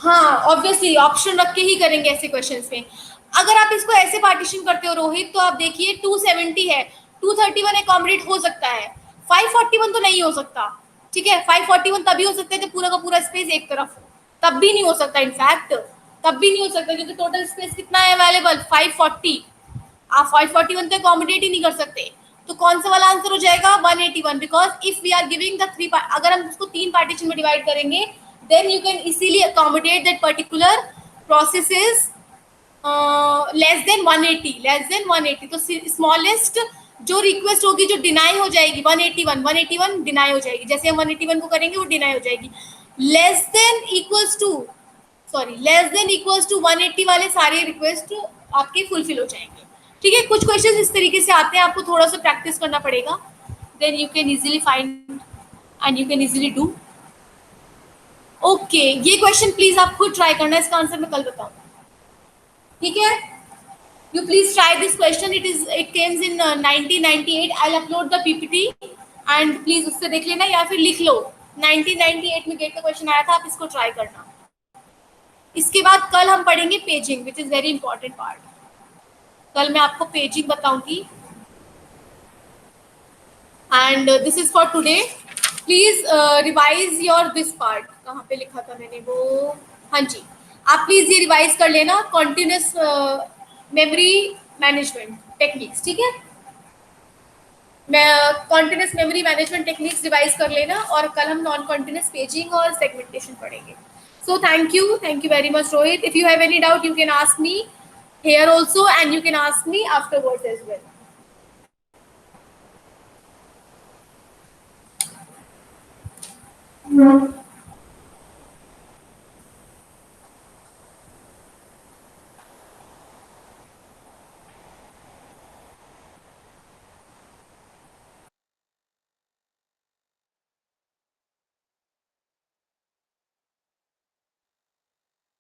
हाँ ऑब्वियसली ऑप्शन रख के ही करेंगे ऐसे क्वेश्चंस में। अगर आप इसको ऐसे पार्टीशन करते हो रोहित, तो आप देखिए 270 है, 231 अकोमोडेट हो सकता है, 541 तो नहीं हो सकता, ठीक है। 541 तभी हो सकता है जब पूरा का पूरा स्पेस एक तरफ हो, तब भी नहीं हो सकता, इनफैक्ट तब भी नहीं हो सकता, क्योंकि टोटल स्पेस कितना है अवेलेबल, 540। आप 541 तो अकोमोडेट ही नहीं कर सकते, तो कौन सा वाला आंसर हो जाएगा, 181, because if we are giving the 3, अगर हम उसको 3 पार्टीशन में डिवाइड करेंगे then you can easily accommodate that particular processes less than 180, less than 180। तो smallest जो रिक्वेस्ट होगी जो डिनाई हो जाएगी 181 डिनाई हो जाएगी, जैसे हम 181 को करेंगे वो डिनाई हो जाएगी। Less than equals to, sorry less than equals to 180 वाले सारे रिक्वेस्ट आपके फुलफिल हो जाएंगे, ठीक है। कुछ क्वेश्चन इस तरीके से आते हैं, आपको थोड़ा सा प्रैक्टिस करना पड़ेगा, then you can easily find and you can easily do. Okay, ये क्वेश्चन प्लीज आप खुद ट्राई करना, इसका आंसर मैं कल बताऊँ, ठीक है। You please try this question, it Kemps in 1998। I upload the PPT and please उससे देख लेना, या फिर लिख लो 1998 में गेट का क्वेश्चन आया था, आप इसको ट्राई करना। इसके बाद कल हम पढ़ेंगे paging, which is very important part. कल मैं आपको पेजिंग बताऊंगी, and this is for today. Please revise your this part, कहाँ पे लिखा था मैंने वो, हाँ जी, आप प्लीज ये रिवाइज कर लेना, कॉन्टिन्यूस मेमोरी मैनेजमेंट टेक्निक्स, ठीक है। मैं continuous memory management techniques revise कर लेना, और कल हम नॉन कॉन्टिन्यूस पेजिंग और सेगमेंटेशन पढ़ेंगे। So thank you very much Rohit. If you have any doubt you can ask me here also, and you can ask me afterwards as well. Hmm